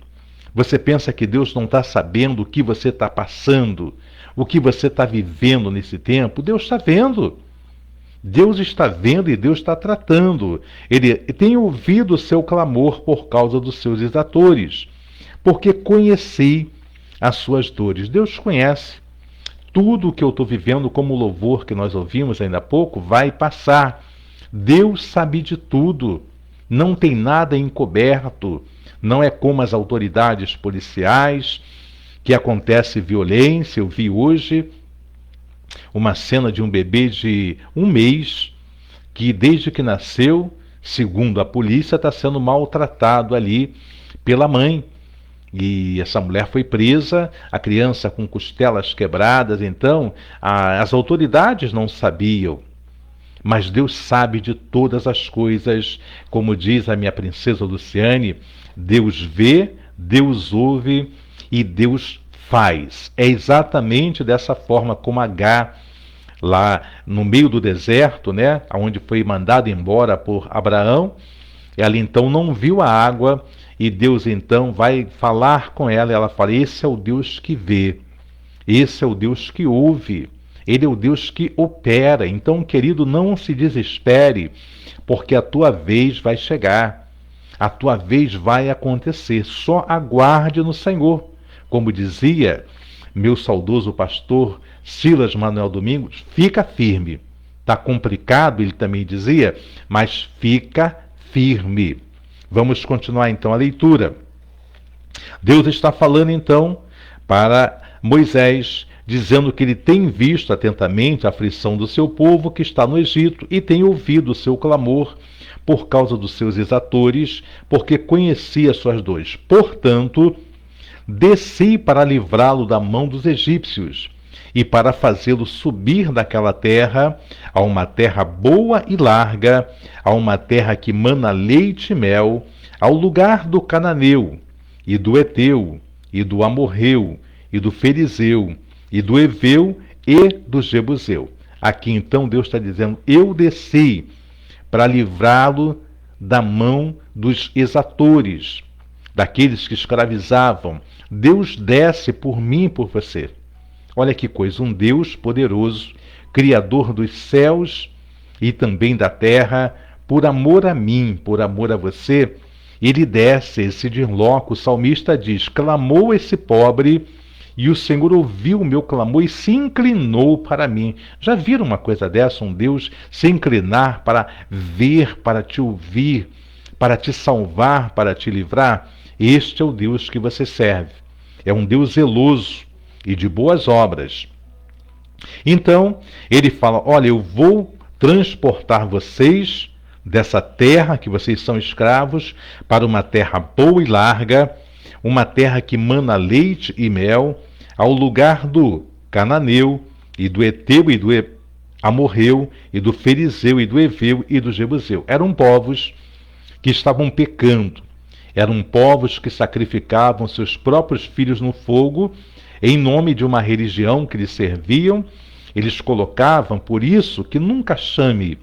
Você pensa que Deus não está sabendo o que você está passando, o que você está vivendo nesse tempo? Deus está vendo. Deus está vendo e Deus está tratando. Ele tem ouvido o seu clamor por causa dos seus exatores, porque conheci as suas dores. Deus conhece. Tudo o que eu estou vivendo, como o louvor que nós ouvimos ainda há pouco, vai passar. Deus sabe de tudo. Não tem nada encoberto. Não é como as autoridades policiais, que acontece violência. Eu vi hoje uma cena de um bebê de 1 mês, que desde que nasceu, segundo a polícia, está sendo maltratado ali pela mãe. E essa mulher foi presa, a criança com costelas quebradas. Então, as autoridades não sabiam. Mas Deus sabe de todas as coisas. Como diz a minha princesa Luciane, Deus vê, Deus ouve e Deus faz. É exatamente dessa forma como Agar, lá no meio do deserto, né, onde foi mandada embora por Abraão, ela então não viu a água, e Deus então vai falar com ela, e ela fala: esse é o Deus que vê, esse é o Deus que ouve, Ele é o Deus que opera. Então, querido, não se desespere, porque a tua vez vai chegar, a tua vez vai acontecer. Só aguarde no Senhor. Como dizia meu saudoso pastor Silas Manuel Domingos, fica firme. Está complicado, ele também dizia, mas fica firme. Vamos continuar então a leitura. Deus está falando então para Moisés, dizendo que ele tem visto atentamente a aflição do seu povo que está no Egito e tem ouvido o seu clamor por causa dos seus exatores, porque conhecia as suas dores. Portanto, desci para livrá-lo da mão dos egípcios e para fazê-lo subir daquela terra a uma terra boa e larga, a uma terra que mana leite e mel, ao lugar do cananeu e do Eteu e do Amorreu e do Ferizeu e do Eveu e do Jebuseu. Aqui então Deus está dizendo: eu desci para livrá-lo da mão dos exatores, daqueles que escravizavam. Deus desce por mim e por você. Olha que coisa, um Deus poderoso, Criador dos céus e também da terra, por amor a mim, por amor a você, ele desce, esse dirloco, o salmista diz, clamou esse pobre e o Senhor ouviu o meu clamor e se inclinou para mim. Já viram uma coisa dessa? Um Deus se inclinar para ver, para te ouvir, para te salvar, para te livrar? Este é o Deus que você serve. É um Deus zeloso e de boas obras. Então, ele fala, olha, eu vou transportar vocês dessa terra que vocês são escravos para uma terra boa e larga, uma terra que mana leite e mel, ao lugar do cananeu e do eteu e do amorreu e do ferizeu e do eveu e do jebuseu. Eram povos que estavam pecando. Eram povos que sacrificavam seus próprios filhos no fogo em nome de uma religião que lhes serviam. Eles colocavam, por isso, que nunca chame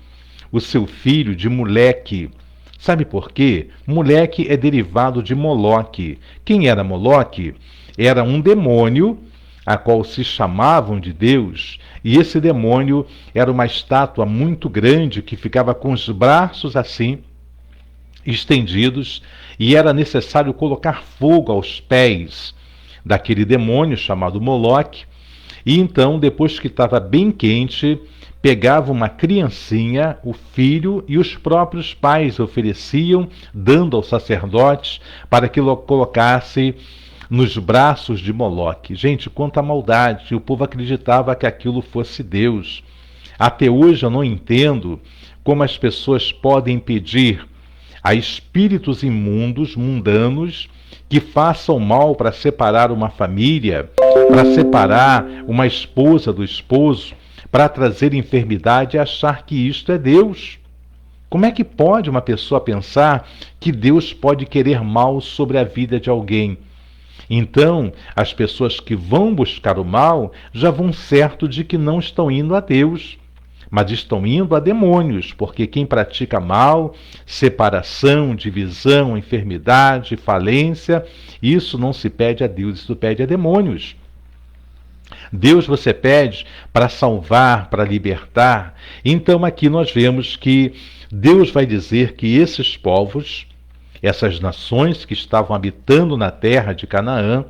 o seu filho de moleque. Sabe por quê? Moleque é derivado de Moloque. Quem era Moloque? Era um demônio a qual se chamavam de Deus, e esse demônio era uma estátua muito grande que ficava com os braços assim, estendidos, e era necessário colocar fogo aos pés daquele demônio chamado Moloque, e então, depois que estava bem quente, pegava uma criancinha, o filho, e os próprios pais ofereciam, dando aos sacerdotes para que o colocasse nos braços de Moloque. Gente, quanta maldade! O povo acreditava que aquilo fosse Deus. Até hoje eu não entendo como as pessoas podem pedir a espíritos imundos, mundanos, que façam mal para separar uma família, para separar uma esposa do esposo, para trazer enfermidade e achar que isto é Deus. Como é que pode uma pessoa pensar que Deus pode querer mal sobre a vida de alguém? Então, as pessoas que vão buscar o mal já vão certo de que não estão indo a Deus, mas estão indo a demônios, porque quem pratica mal, separação, divisão, enfermidade, falência, isso não se pede a Deus, isso pede a demônios. Deus você pede para salvar, para libertar. Então aqui nós vemos que Deus vai dizer que esses povos, essas nações que estavam habitando na terra de Canaã,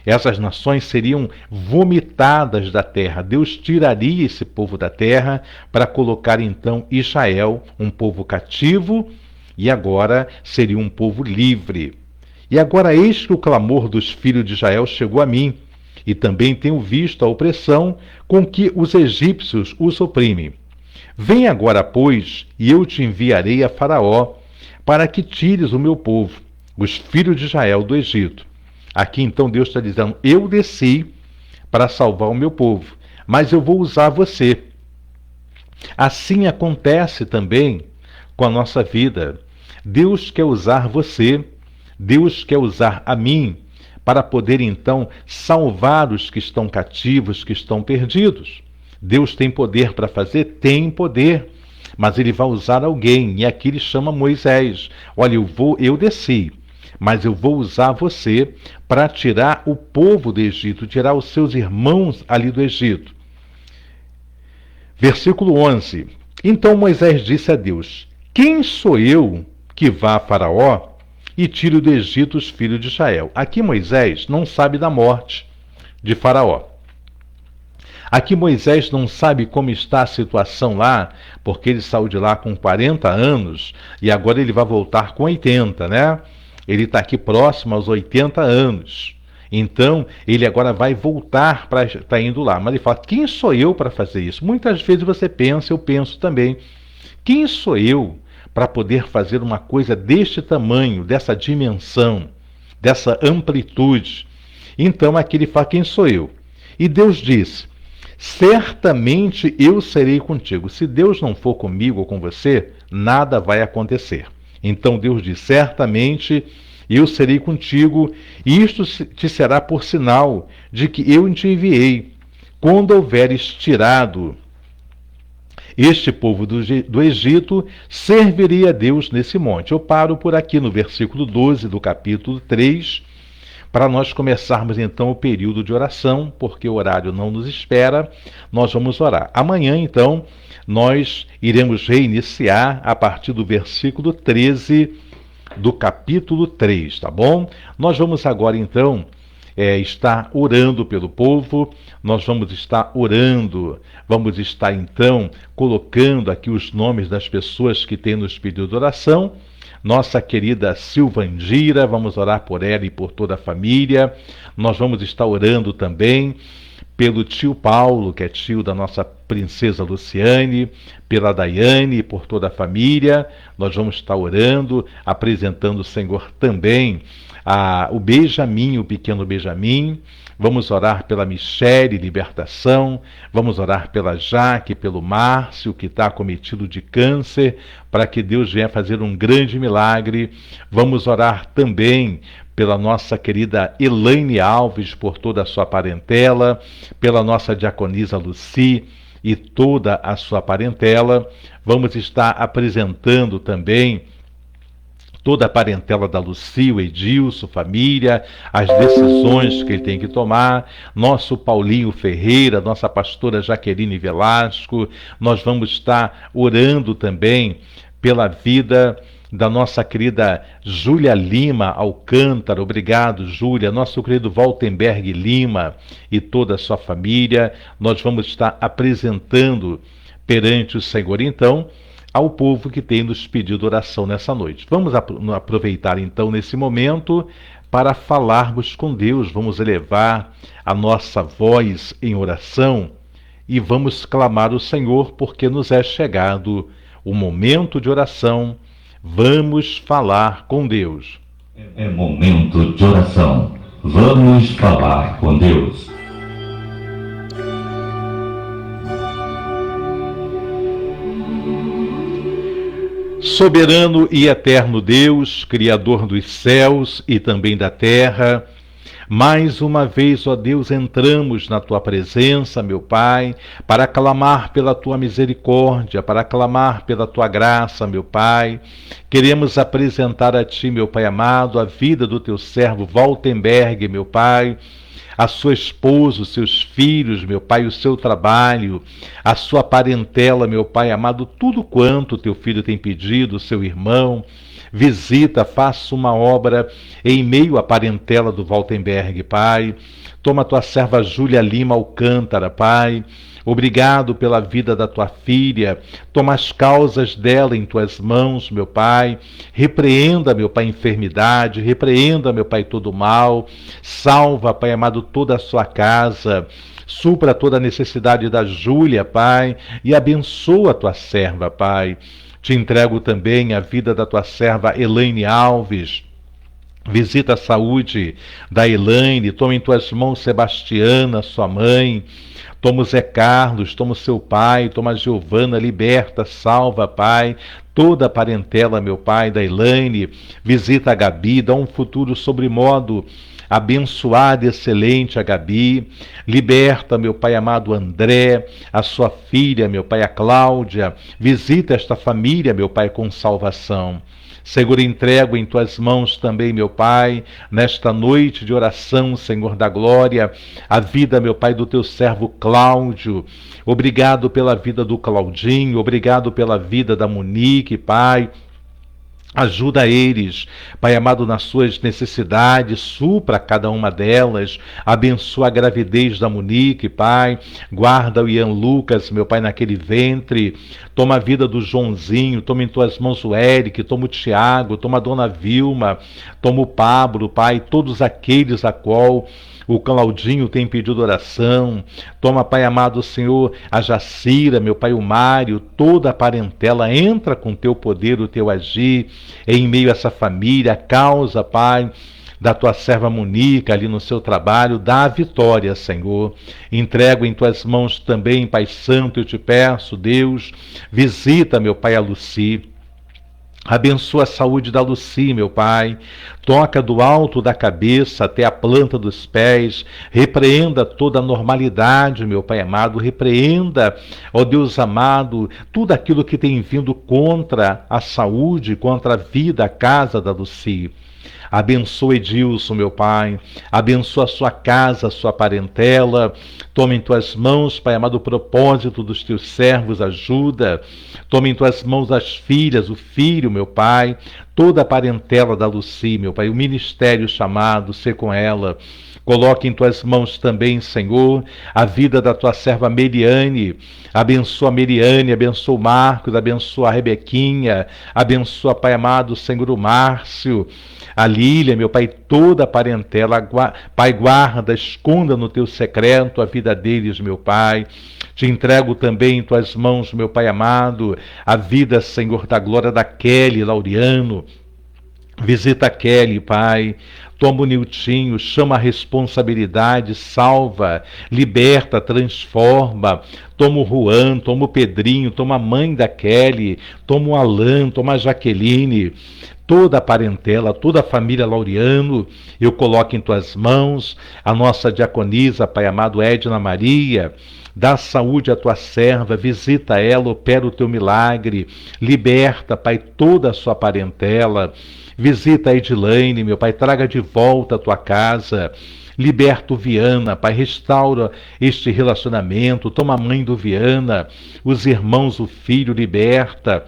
essas nações seriam vomitadas da terra. Deus tiraria esse povo da terra para colocar então Israel, um povo cativo, e agora seria um povo livre. E agora eis que o clamor dos filhos de Israel chegou a mim, e também tenho visto a opressão com que os egípcios os oprimem. Vem agora, pois, e eu te enviarei a Faraó, para que tires o meu povo, os filhos de Israel, do Egito. Aqui então Deus está dizendo, eu desci para salvar o meu povo, mas eu vou usar você. Assim acontece também com a nossa vida. Deus quer usar você, Deus quer usar a mim, para poder então salvar os que estão cativos, que estão perdidos. Deus tem poder para fazer? Tem poder, mas ele vai usar alguém, e aqui ele chama Moisés. Olha, eu desci, mas eu vou usar você para tirar o povo do Egito, tirar os seus irmãos ali do Egito. Versículo 11. Então Moisés disse a Deus, quem sou eu que vá a Faraó e tire do Egito os filhos de Israel? Aqui Moisés não sabe da morte de Faraó. Aqui Moisés não sabe como está a situação lá, porque ele saiu de lá com 40 anos e agora ele vai voltar com 80, né? Ele está aqui próximo aos 80 anos. Então, ele agora vai voltar para estar indo lá. Mas ele fala, quem sou eu para fazer isso? Muitas vezes você pensa, eu penso também, quem sou eu para poder fazer uma coisa deste tamanho, dessa dimensão, dessa amplitude? Então, aqui ele fala, quem sou eu? E Deus disse, certamente eu serei contigo. Se Deus não for comigo ou com você, nada vai acontecer. Então Deus diz, certamente eu serei contigo, e isto te será por sinal de que eu te enviei. Quando houveres tirado este povo do Egito serviria a Deus nesse monte. Eu paro por aqui no versículo 12 do capítulo 3, para nós começarmos então o período de oração, porque o horário não nos espera, nós vamos orar. Amanhã, então, nós iremos reiniciar a partir do versículo 13 do capítulo 3, tá bom? Nós vamos agora, então, estar orando pelo povo, nós vamos estar orando, vamos estar, então, colocando aqui os nomes das pessoas que têm nos pedido oração. Nossa querida Silvandira, vamos orar por ela e por toda a família. Nós vamos estar orando também pelo tio Paulo, que é tio da nossa princesa Luciane, pela Daiane e por toda a família. Nós vamos estar orando, apresentando o Senhor também o Benjamin, o pequeno Benjamin. Vamos orar pela Michele, libertação. Vamos orar pela Jaque, pelo Márcio, que está acometido de câncer, para que Deus venha fazer um grande milagre. Vamos orar também pela nossa querida Elaine Alves, por toda a sua parentela, pela nossa diaconisa Luci e toda a sua parentela. Vamos estar apresentando também toda a parentela da Luci, o Edilson, família, as decisões que ele tem que tomar, nosso Paulinho Ferreira, nossa pastora Jaqueline Velasco. Nós vamos estar orando também pela vida da nossa querida Júlia Lima Alcântara. Obrigado, Júlia. Nosso querido Waltenberg Lima e toda a sua família. Nós vamos estar apresentando perante o Senhor, então, ao povo que tem nos pedido oração nessa noite. Vamos aproveitar então nesse momento para falarmos com Deus. Vamos elevar a nossa voz em oração e vamos clamar ao Senhor, porque nos é chegado o momento de oração. Vamos falar com Deus. É momento de oração. Vamos falar com Deus. Soberano e eterno Deus, Criador dos céus e também da terra, mais uma vez, ó Deus, entramos na Tua presença, meu Pai, para clamar pela Tua misericórdia, para clamar pela Tua graça, meu Pai. Queremos apresentar a Ti, meu Pai amado, a vida do Teu servo Waltenberg, meu Pai, a sua esposa, os seus filhos, meu Pai, o seu trabalho, a sua parentela, meu Pai amado, tudo quanto teu filho tem pedido, seu irmão. Visita, faça uma obra em meio à parentela do Waltenberg, Pai. Toma tua serva Júlia Lima Alcântara, Pai. Obrigado pela vida da tua filha. Toma as causas dela em tuas mãos, meu Pai. Repreenda, meu Pai, a enfermidade. Repreenda, meu Pai, todo o mal. Salva, Pai amado, toda a sua casa. Supra toda a necessidade da Júlia, Pai. E abençoa a tua serva, Pai. Te entrego também a vida da tua serva Elaine Alves. Visita a saúde da Elaine. Toma em tuas mãos Sebastiana, sua mãe. Toma o Zé Carlos, toma o seu pai, toma a Giovana, liberta, salva, Pai, toda a parentela, meu Pai, da Elaine. Visita a Gabi, dá um futuro sobremodo abençoado e excelente a Gabi. Liberta, meu Pai amado, André, a sua filha, meu Pai, a Cláudia. Visita esta família, meu Pai, com salvação. Senhor, entrego em tuas mãos também, meu Pai, nesta noite de oração, Senhor da glória, a vida, meu Pai, do teu servo Cláudio. Obrigado pela vida do Claudinho, obrigado pela vida da Monique, Pai. Ajuda eles, Pai amado, nas suas necessidades, supra cada uma delas, abençoa a gravidez da Monique, Pai, guarda o Ian Lucas, meu Pai, naquele ventre, toma a vida do Joãozinho, toma em tuas mãos o Eric, toma o Tiago, toma a Dona Vilma, toma o Pablo, Pai, todos aqueles a qual o Claudinho tem pedido oração. Toma, Pai amado, Senhor, a Jacira, meu Pai, o Mário, toda a parentela, entra com teu poder, o teu agir, em meio a essa família, causa, Pai, da tua serva Monica ali no seu trabalho, dá a vitória, Senhor. Entrego em tuas mãos também, Pai Santo, eu te peço, Deus, visita, meu Pai, a Luci. Abençoa a saúde da Lucy, meu Pai. Toca do alto da cabeça até a planta dos pés. Repreenda toda a normalidade, meu Pai amado. Repreenda, ó Deus amado, tudo aquilo que tem vindo contra a saúde, contra a vida, a casa da Lucy. Abençoa Edilson, meu Pai. Abençoa a sua casa, a sua parentela. Toma em tuas mãos, Pai amado, o propósito dos teus servos, ajuda. Toma em tuas mãos as filhas, o filho, meu Pai. Toda a parentela da Lucy, meu Pai. O ministério chamado, ser com ela. Coloque em tuas mãos também, Senhor, a vida da tua serva Meriane. Abençoa a Meriane, abençoa o Marcos, abençoa a Rebequinha, abençoa, Pai amado, Senhor, o Márcio, a Lília, meu Pai, toda a parentela. Pai, guarda, esconda no teu secreto a vida deles, meu Pai. Te entrego também em tuas mãos, meu Pai amado, a vida, Senhor, da glória da Kelly Laureano. Visita a Kelly, Pai. Toma o Niltinho, chama a responsabilidade, salva, liberta, transforma. Toma o Juan, toma o Pedrinho, toma a mãe da Kelly, toma o Alan, toma a Jaqueline. Toda a parentela, toda a família Laureano, eu coloco em tuas mãos, a nossa diaconisa, Pai amado, Edna Maria. Dá saúde à tua serva, visita ela, opera o teu milagre, liberta, Pai, toda a sua parentela. Visita a Edilane, meu Pai, traga de volta a tua casa. Liberta o Viana, Pai, restaura este relacionamento. Toma a mãe do Viana, os irmãos, o filho, liberta.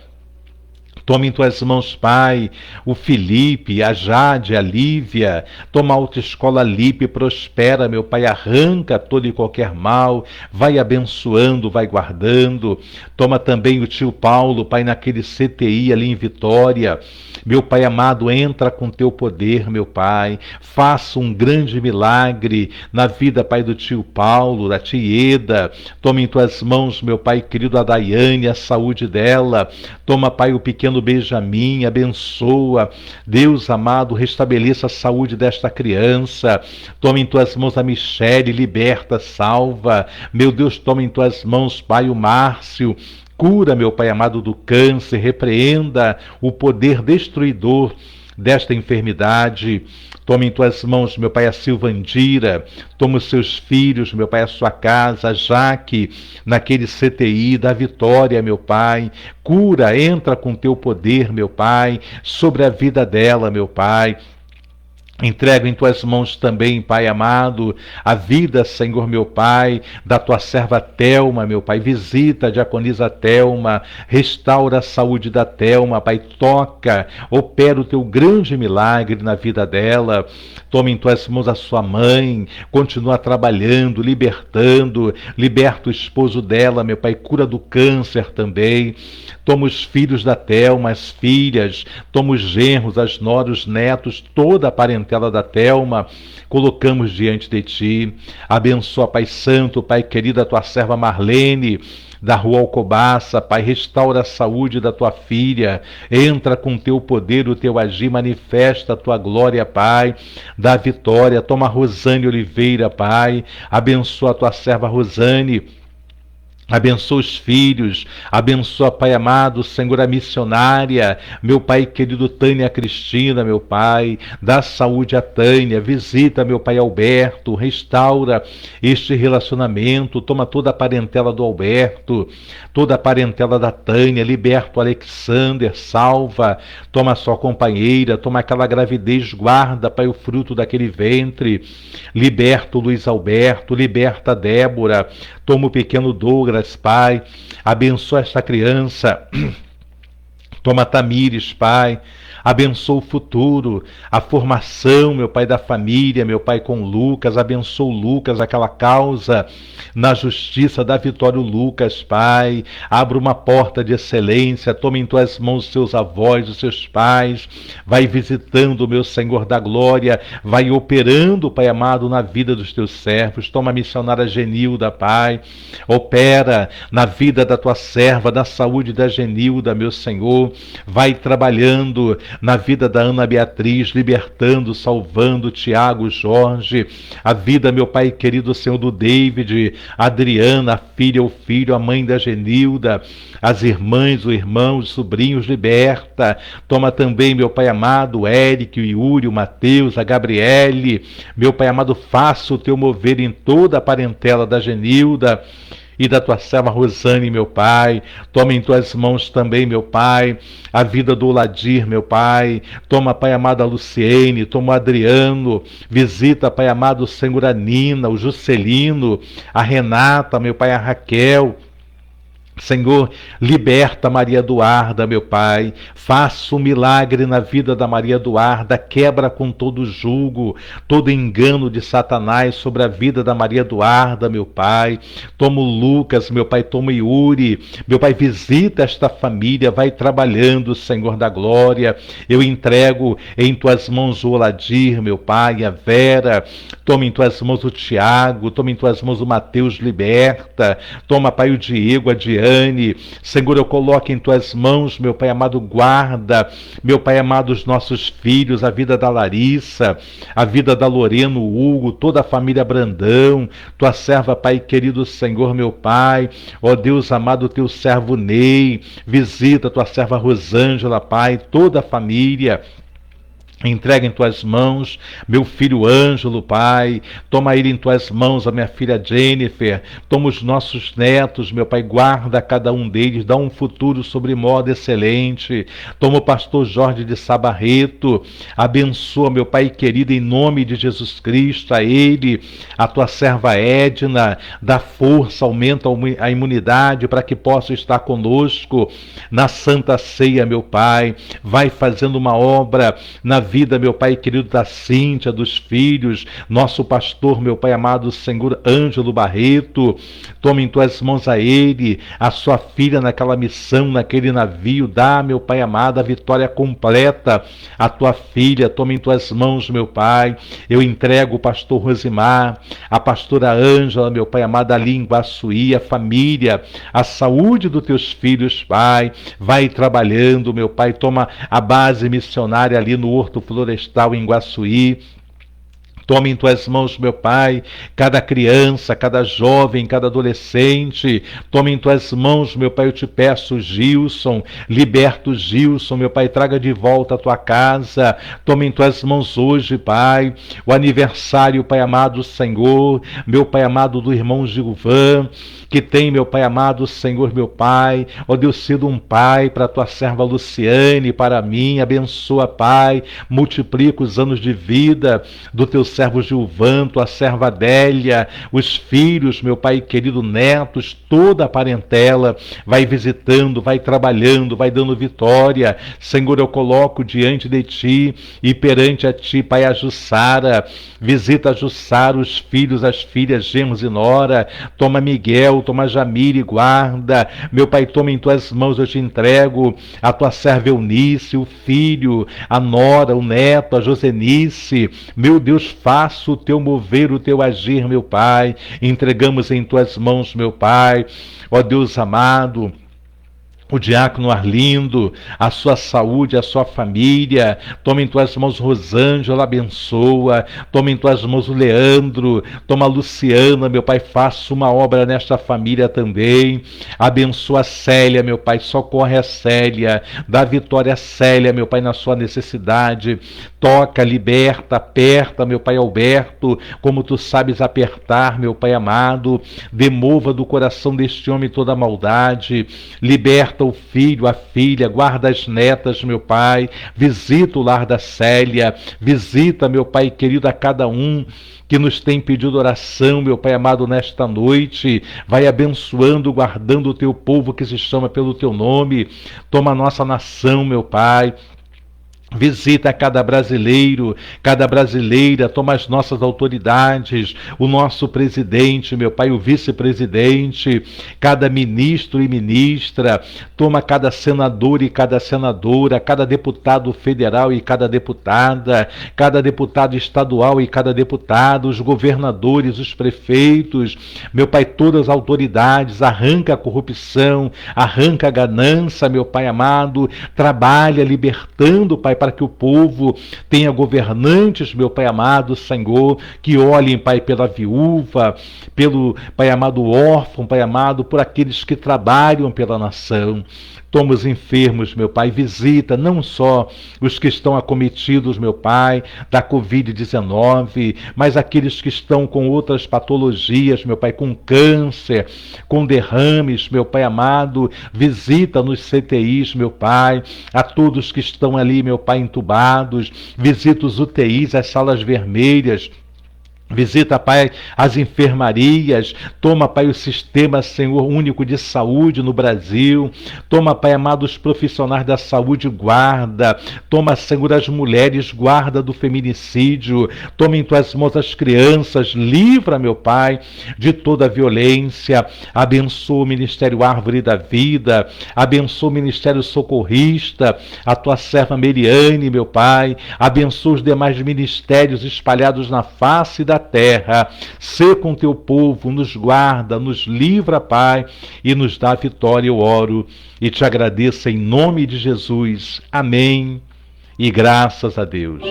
Toma em tuas mãos, Pai, o Felipe, a Jade, a Lívia. Toma a autoescola Lipe, prospera, meu Pai, arranca todo e qualquer mal, vai abençoando, vai guardando. Toma também o tio Paulo, Pai, naquele CTI ali em Vitória. Meu Pai amado, entra com teu poder, meu Pai. Faça um grande milagre na vida, Pai, do tio Paulo, da Tieda. Toma em tuas mãos, meu Pai querido, a Daiane, a saúde dela. Toma, Pai, o pequeno Benjamin, abençoa. Deus amado, restabeleça a saúde desta criança. Toma em tuas mãos a Michele, liberta, salva. Meu Deus, toma em tuas mãos, Pai, o Márcio. Cura, meu Pai amado, do câncer, repreenda o poder destruidor desta enfermidade. Toma em tuas mãos, meu Pai, a Silvandira. Toma os seus filhos, meu Pai, a sua casa, a Jaque, naquele CTI da Vitória, meu Pai. Cura, entra com teu poder, meu Pai, sobre a vida dela, meu Pai. Entrego em tuas mãos também, Pai amado, a vida, Senhor meu Pai, da tua serva Thelma, meu Pai. Visita a diaconisa Thelma, restaura a saúde da Thelma, Pai. Toca, opera o teu grande milagre na vida dela. Toma em tuas mãos a sua mãe, continua trabalhando, libertando, liberta o esposo dela, meu Pai. Cura do câncer também. Toma os filhos da Thelma, as filhas, toma os genros, as noras, os netos, toda a parentela da Thelma, colocamos diante de ti. Abençoa, Pai Santo, Pai querido, a tua serva Marlene, da Rua Alcobaça, Pai, restaura a saúde da tua filha, entra com teu poder, o teu agir, manifesta a tua glória, Pai, dá vitória. Toma a Rosane Oliveira, Pai, abençoa a tua serva Rosane. Abençoa os filhos, abençoa, Pai amado, Senhor, a missionária, meu Pai querido, Tânia Cristina, meu Pai, dá saúde a Tânia, visita, meu Pai Alberto, restaura este relacionamento, toma toda a parentela do Alberto, toda a parentela da Tânia, liberta o Alexander, salva, toma a sua companheira, toma aquela gravidez, guarda, Pai, o fruto daquele ventre, liberta o Luiz Alberto, liberta a Débora, toma o pequeno Douglas, Pai, abençoa esta criança. Toma Tamires, Pai, abençoa o futuro, a formação, meu Pai, da família, meu Pai, com Lucas, abençoa o Lucas, aquela causa na justiça, da vitória o Lucas, Pai, abre uma porta de excelência, toma em tuas mãos os seus avós, os seus pais, vai visitando, meu Senhor da glória, vai operando, Pai amado, na vida dos teus servos. Toma a missionária Genilda, Pai, opera na vida da tua serva, na saúde da Genilda, meu Senhor. Raquel, vai trabalhando na vida da Ana Beatriz, libertando, salvando Tiago, Jorge, a vida, meu Pai querido, Senhor, do David, Adriana, a filha, o filho, a mãe da Genilda, as irmãs, o irmão, os sobrinhos, liberta. Toma também, meu Pai amado, o Eric, o Yuri, o Mateus, a Gabriele, meu Pai amado, faça o teu mover em toda a parentela da Genilda e da tua serva Rosane, meu Pai. Toma em tuas mãos também, meu Pai, a vida do Oladir, meu Pai. Toma, Pai amado, a Luciene, toma o Adriano, visita, Pai amado, o Senhor, a Nina, o Juscelino, a Renata, meu Pai, a Raquel. Senhor, liberta Maria Eduarda, meu Pai, faça um milagre na vida da Maria Eduarda, quebra com todo julgo, todo engano de Satanás sobre a vida da Maria Eduarda, meu Pai. Toma o Lucas, meu Pai, toma o Yuri, meu Pai, visita esta família, vai trabalhando, Senhor da glória. Eu entrego em tuas mãos o Oladir, meu Pai, a Vera, toma em tuas mãos o Tiago, toma em tuas mãos o Mateus, liberta, toma, Pai, o Diego, a Diane. Senhor, eu coloco em tuas mãos, meu Pai amado, guarda, meu Pai amado, os nossos filhos, a vida da Larissa, a vida da Lorena, o Hugo, toda a família Brandão, tua serva, Pai querido, Senhor, meu Pai, ó Deus amado, teu servo Ney, visita tua serva Rosângela, Pai, toda a família. Entrega em tuas mãos meu filho Ângelo, Pai. Toma ele em tuas mãos, a minha filha Jennifer. Toma os nossos netos, meu Pai. Guarda cada um deles. Dá um futuro sobre modo excelente. Toma o pastor Jorge de Sabarreto. Abençoa, meu Pai querido, em nome de Jesus Cristo. A ele, a tua serva Edna. Dá força, aumenta a imunidade para que possa estar conosco na Santa Ceia, meu Pai. Vai fazendo uma obra na vida, meu Pai querido, da Cíntia, dos filhos, nosso pastor, meu Pai amado, Senhor Ângelo Barreto. Toma em tuas mãos a ele, a sua filha naquela missão, naquele navio. Dá, meu Pai amado, a vitória completa a tua filha. Toma em tuas mãos, meu Pai. Eu entrego o pastor Rosimar, a pastora Ângela, meu Pai amado, ali em Guaçuí, a família, a saúde dos teus filhos, Pai. Vai trabalhando, meu Pai. Toma a base missionária ali no Horto Florestal em Guaçuí. Toma em tuas mãos, meu Pai, cada criança, cada jovem, cada adolescente. Toma em tuas mãos, meu Pai, eu te peço, Gilson. Liberta o Gilson, meu Pai, traga de volta a tua casa. Toma em tuas mãos hoje, Pai, o aniversário, Pai amado, Senhor, meu Pai amado, do irmão Gilvan, que tem, meu Pai amado, Senhor, meu Pai, ó Deus, sido um pai para a tua serva Luciane, para mim. Abençoa, Pai, multiplica os anos de vida do teu servo Gilvan, tua serva Adélia, os filhos, meu Pai querido, netos, toda a parentela. Vai visitando, vai trabalhando, vai dando vitória. Senhor, eu coloco diante de ti e perante a ti, Pai, a Jussara. Visita a Jussara, os filhos, as filhas, genros e nora. Toma Miguel, toma Jamile e guarda. Meu Pai, toma em tuas mãos, eu te entrego a tua serva Eunice, o filho, a nora, o neto, a Josenice. Meu Deus, faça o teu mover, o teu agir, meu Pai. Entregamos em tuas mãos, meu Pai. Ó Deus amado, o diácono Arlindo, a sua saúde, a sua família. Toma em tuas mãos Rosângela, abençoa. Toma em tuas mãos o Leandro. Toma a Luciana, meu Pai, faça uma obra nesta família também. Abençoa a Célia, meu Pai, socorre a Célia. Dá vitória a Célia, meu Pai, na sua necessidade. Toca, liberta, aperta, meu Pai Alberto, como tu sabes apertar, meu Pai amado. Demova do coração deste homem toda a maldade. Liberta o filho, a filha, guarda as netas, meu Pai. Visita o lar da Célia. Visita, meu Pai querido, a cada um que nos tem pedido oração, meu Pai amado, nesta noite. Vai abençoando, guardando o teu povo que se chama pelo teu nome. Toma a nossa nação, meu Pai. Visita cada brasileiro, cada brasileira, toma as nossas autoridades, o nosso presidente, meu Pai, o vice-presidente, cada ministro e ministra, toma cada senador e cada senadora, cada deputado federal e cada deputado estadual e cada deputado, os governadores, os prefeitos, meu Pai, todas as autoridades, arranca a corrupção, arranca a ganância, meu Pai amado, trabalha libertando, Pai, para que o povo tenha governantes, meu Pai amado, Senhor, que olhem, Pai, pela viúva, pelo, Pai amado, órfão, Pai amado, por aqueles que trabalham pela nação. Toma os enfermos, meu Pai, visita não só os que estão acometidos, meu Pai, da Covid-19, mas aqueles que estão com outras patologias, meu Pai, com câncer, com derrames, meu Pai amado, visita nos CTIs, meu Pai, a todos que estão ali, meu Pai, entubados, visita os UTIs, as salas vermelhas, visita, Pai, as enfermarias, toma, Pai, o sistema, Senhor, único de saúde no Brasil, toma, Pai amado, os profissionais da saúde, guarda, toma, Senhor, as mulheres, guarda do feminicídio, toma em tuas mãos as crianças, livra, meu Pai, de toda a violência, abençoa o Ministério Árvore da Vida, abençoa o Ministério Socorrista, a tua serva Meriane, meu Pai, abençoa os demais ministérios espalhados na face da terra, sê com teu povo, nos guarda, nos livra, Pai, e nos dá vitória, eu oro e te agradeço em nome de Jesus. Amém e graças a Deus.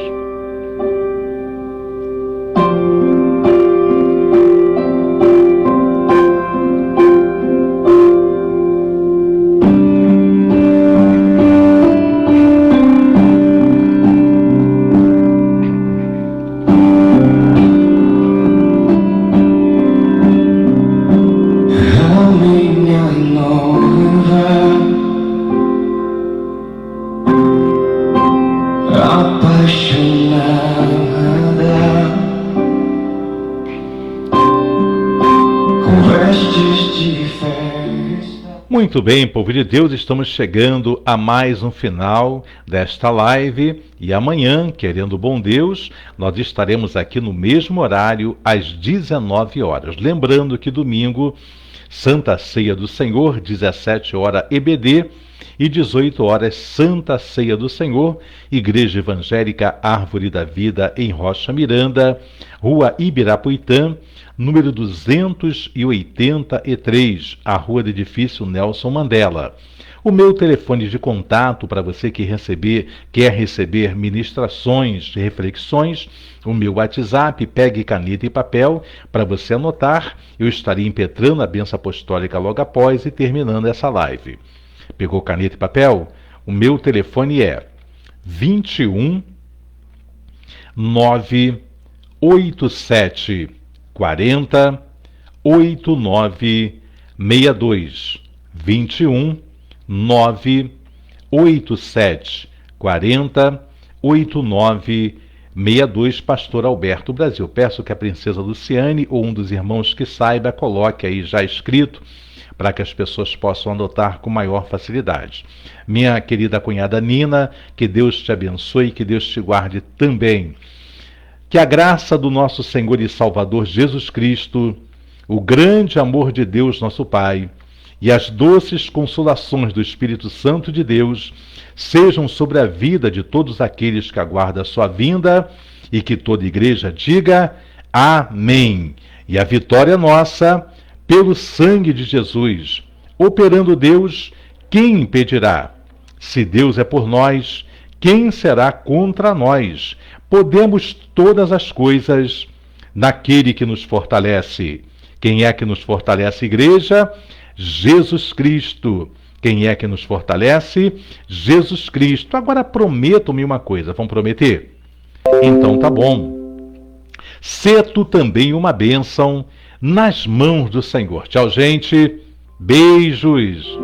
Muito bem, povo de Deus, estamos chegando a mais um final desta live e amanhã, querendo bom Deus, nós estaremos aqui no mesmo horário às 19 horas. Lembrando que domingo, Santa Ceia do Senhor, 17 horas EBD e 18 horas Santa Ceia do Senhor, Igreja Evangélica Árvore da Vida em Rocha Miranda, Rua Ibirapuitã, número 283, a Rua do Edifício Nelson Mandela. O meu telefone de contato para você que quer receber ministrações, reflexões, o meu WhatsApp, pegue caneta e papel para você anotar. Eu estarei impetrando a bênção apostólica logo após e terminando essa live. Pegou caneta e papel? O meu telefone é 21 987 40 8962 21 987 40 8962 Pastor Alberto Brasil. Peço que a princesa Luciane ou um dos irmãos que saiba coloque aí já escrito para que as pessoas possam anotar com maior facilidade. Minha querida cunhada Nina, que Deus te abençoe, que Deus te guarde também. Que a graça do nosso Senhor e Salvador Jesus Cristo, o grande amor de Deus nosso Pai e as doces consolações do Espírito Santo de Deus sejam sobre a vida de todos aqueles que aguardam a sua vinda e que toda igreja diga amém. E a vitória nossa pelo sangue de Jesus. Operando Deus, quem impedirá? Se Deus é por nós, quem será contra nós? Podemos todas as coisas naquele que nos fortalece. Quem é que nos fortalece, igreja? Jesus Cristo. Quem é que nos fortalece? Jesus Cristo. Agora prometam-me uma coisa. Vão prometer? Então tá bom. Sê tu também uma bênção nas mãos do Senhor. Tchau, gente. Beijos.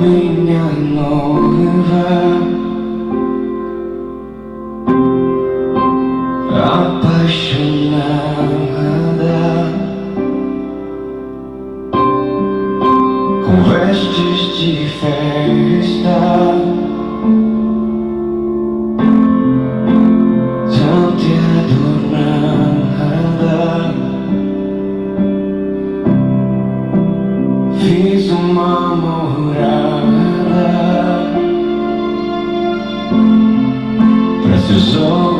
Minha nossa morada. Precisou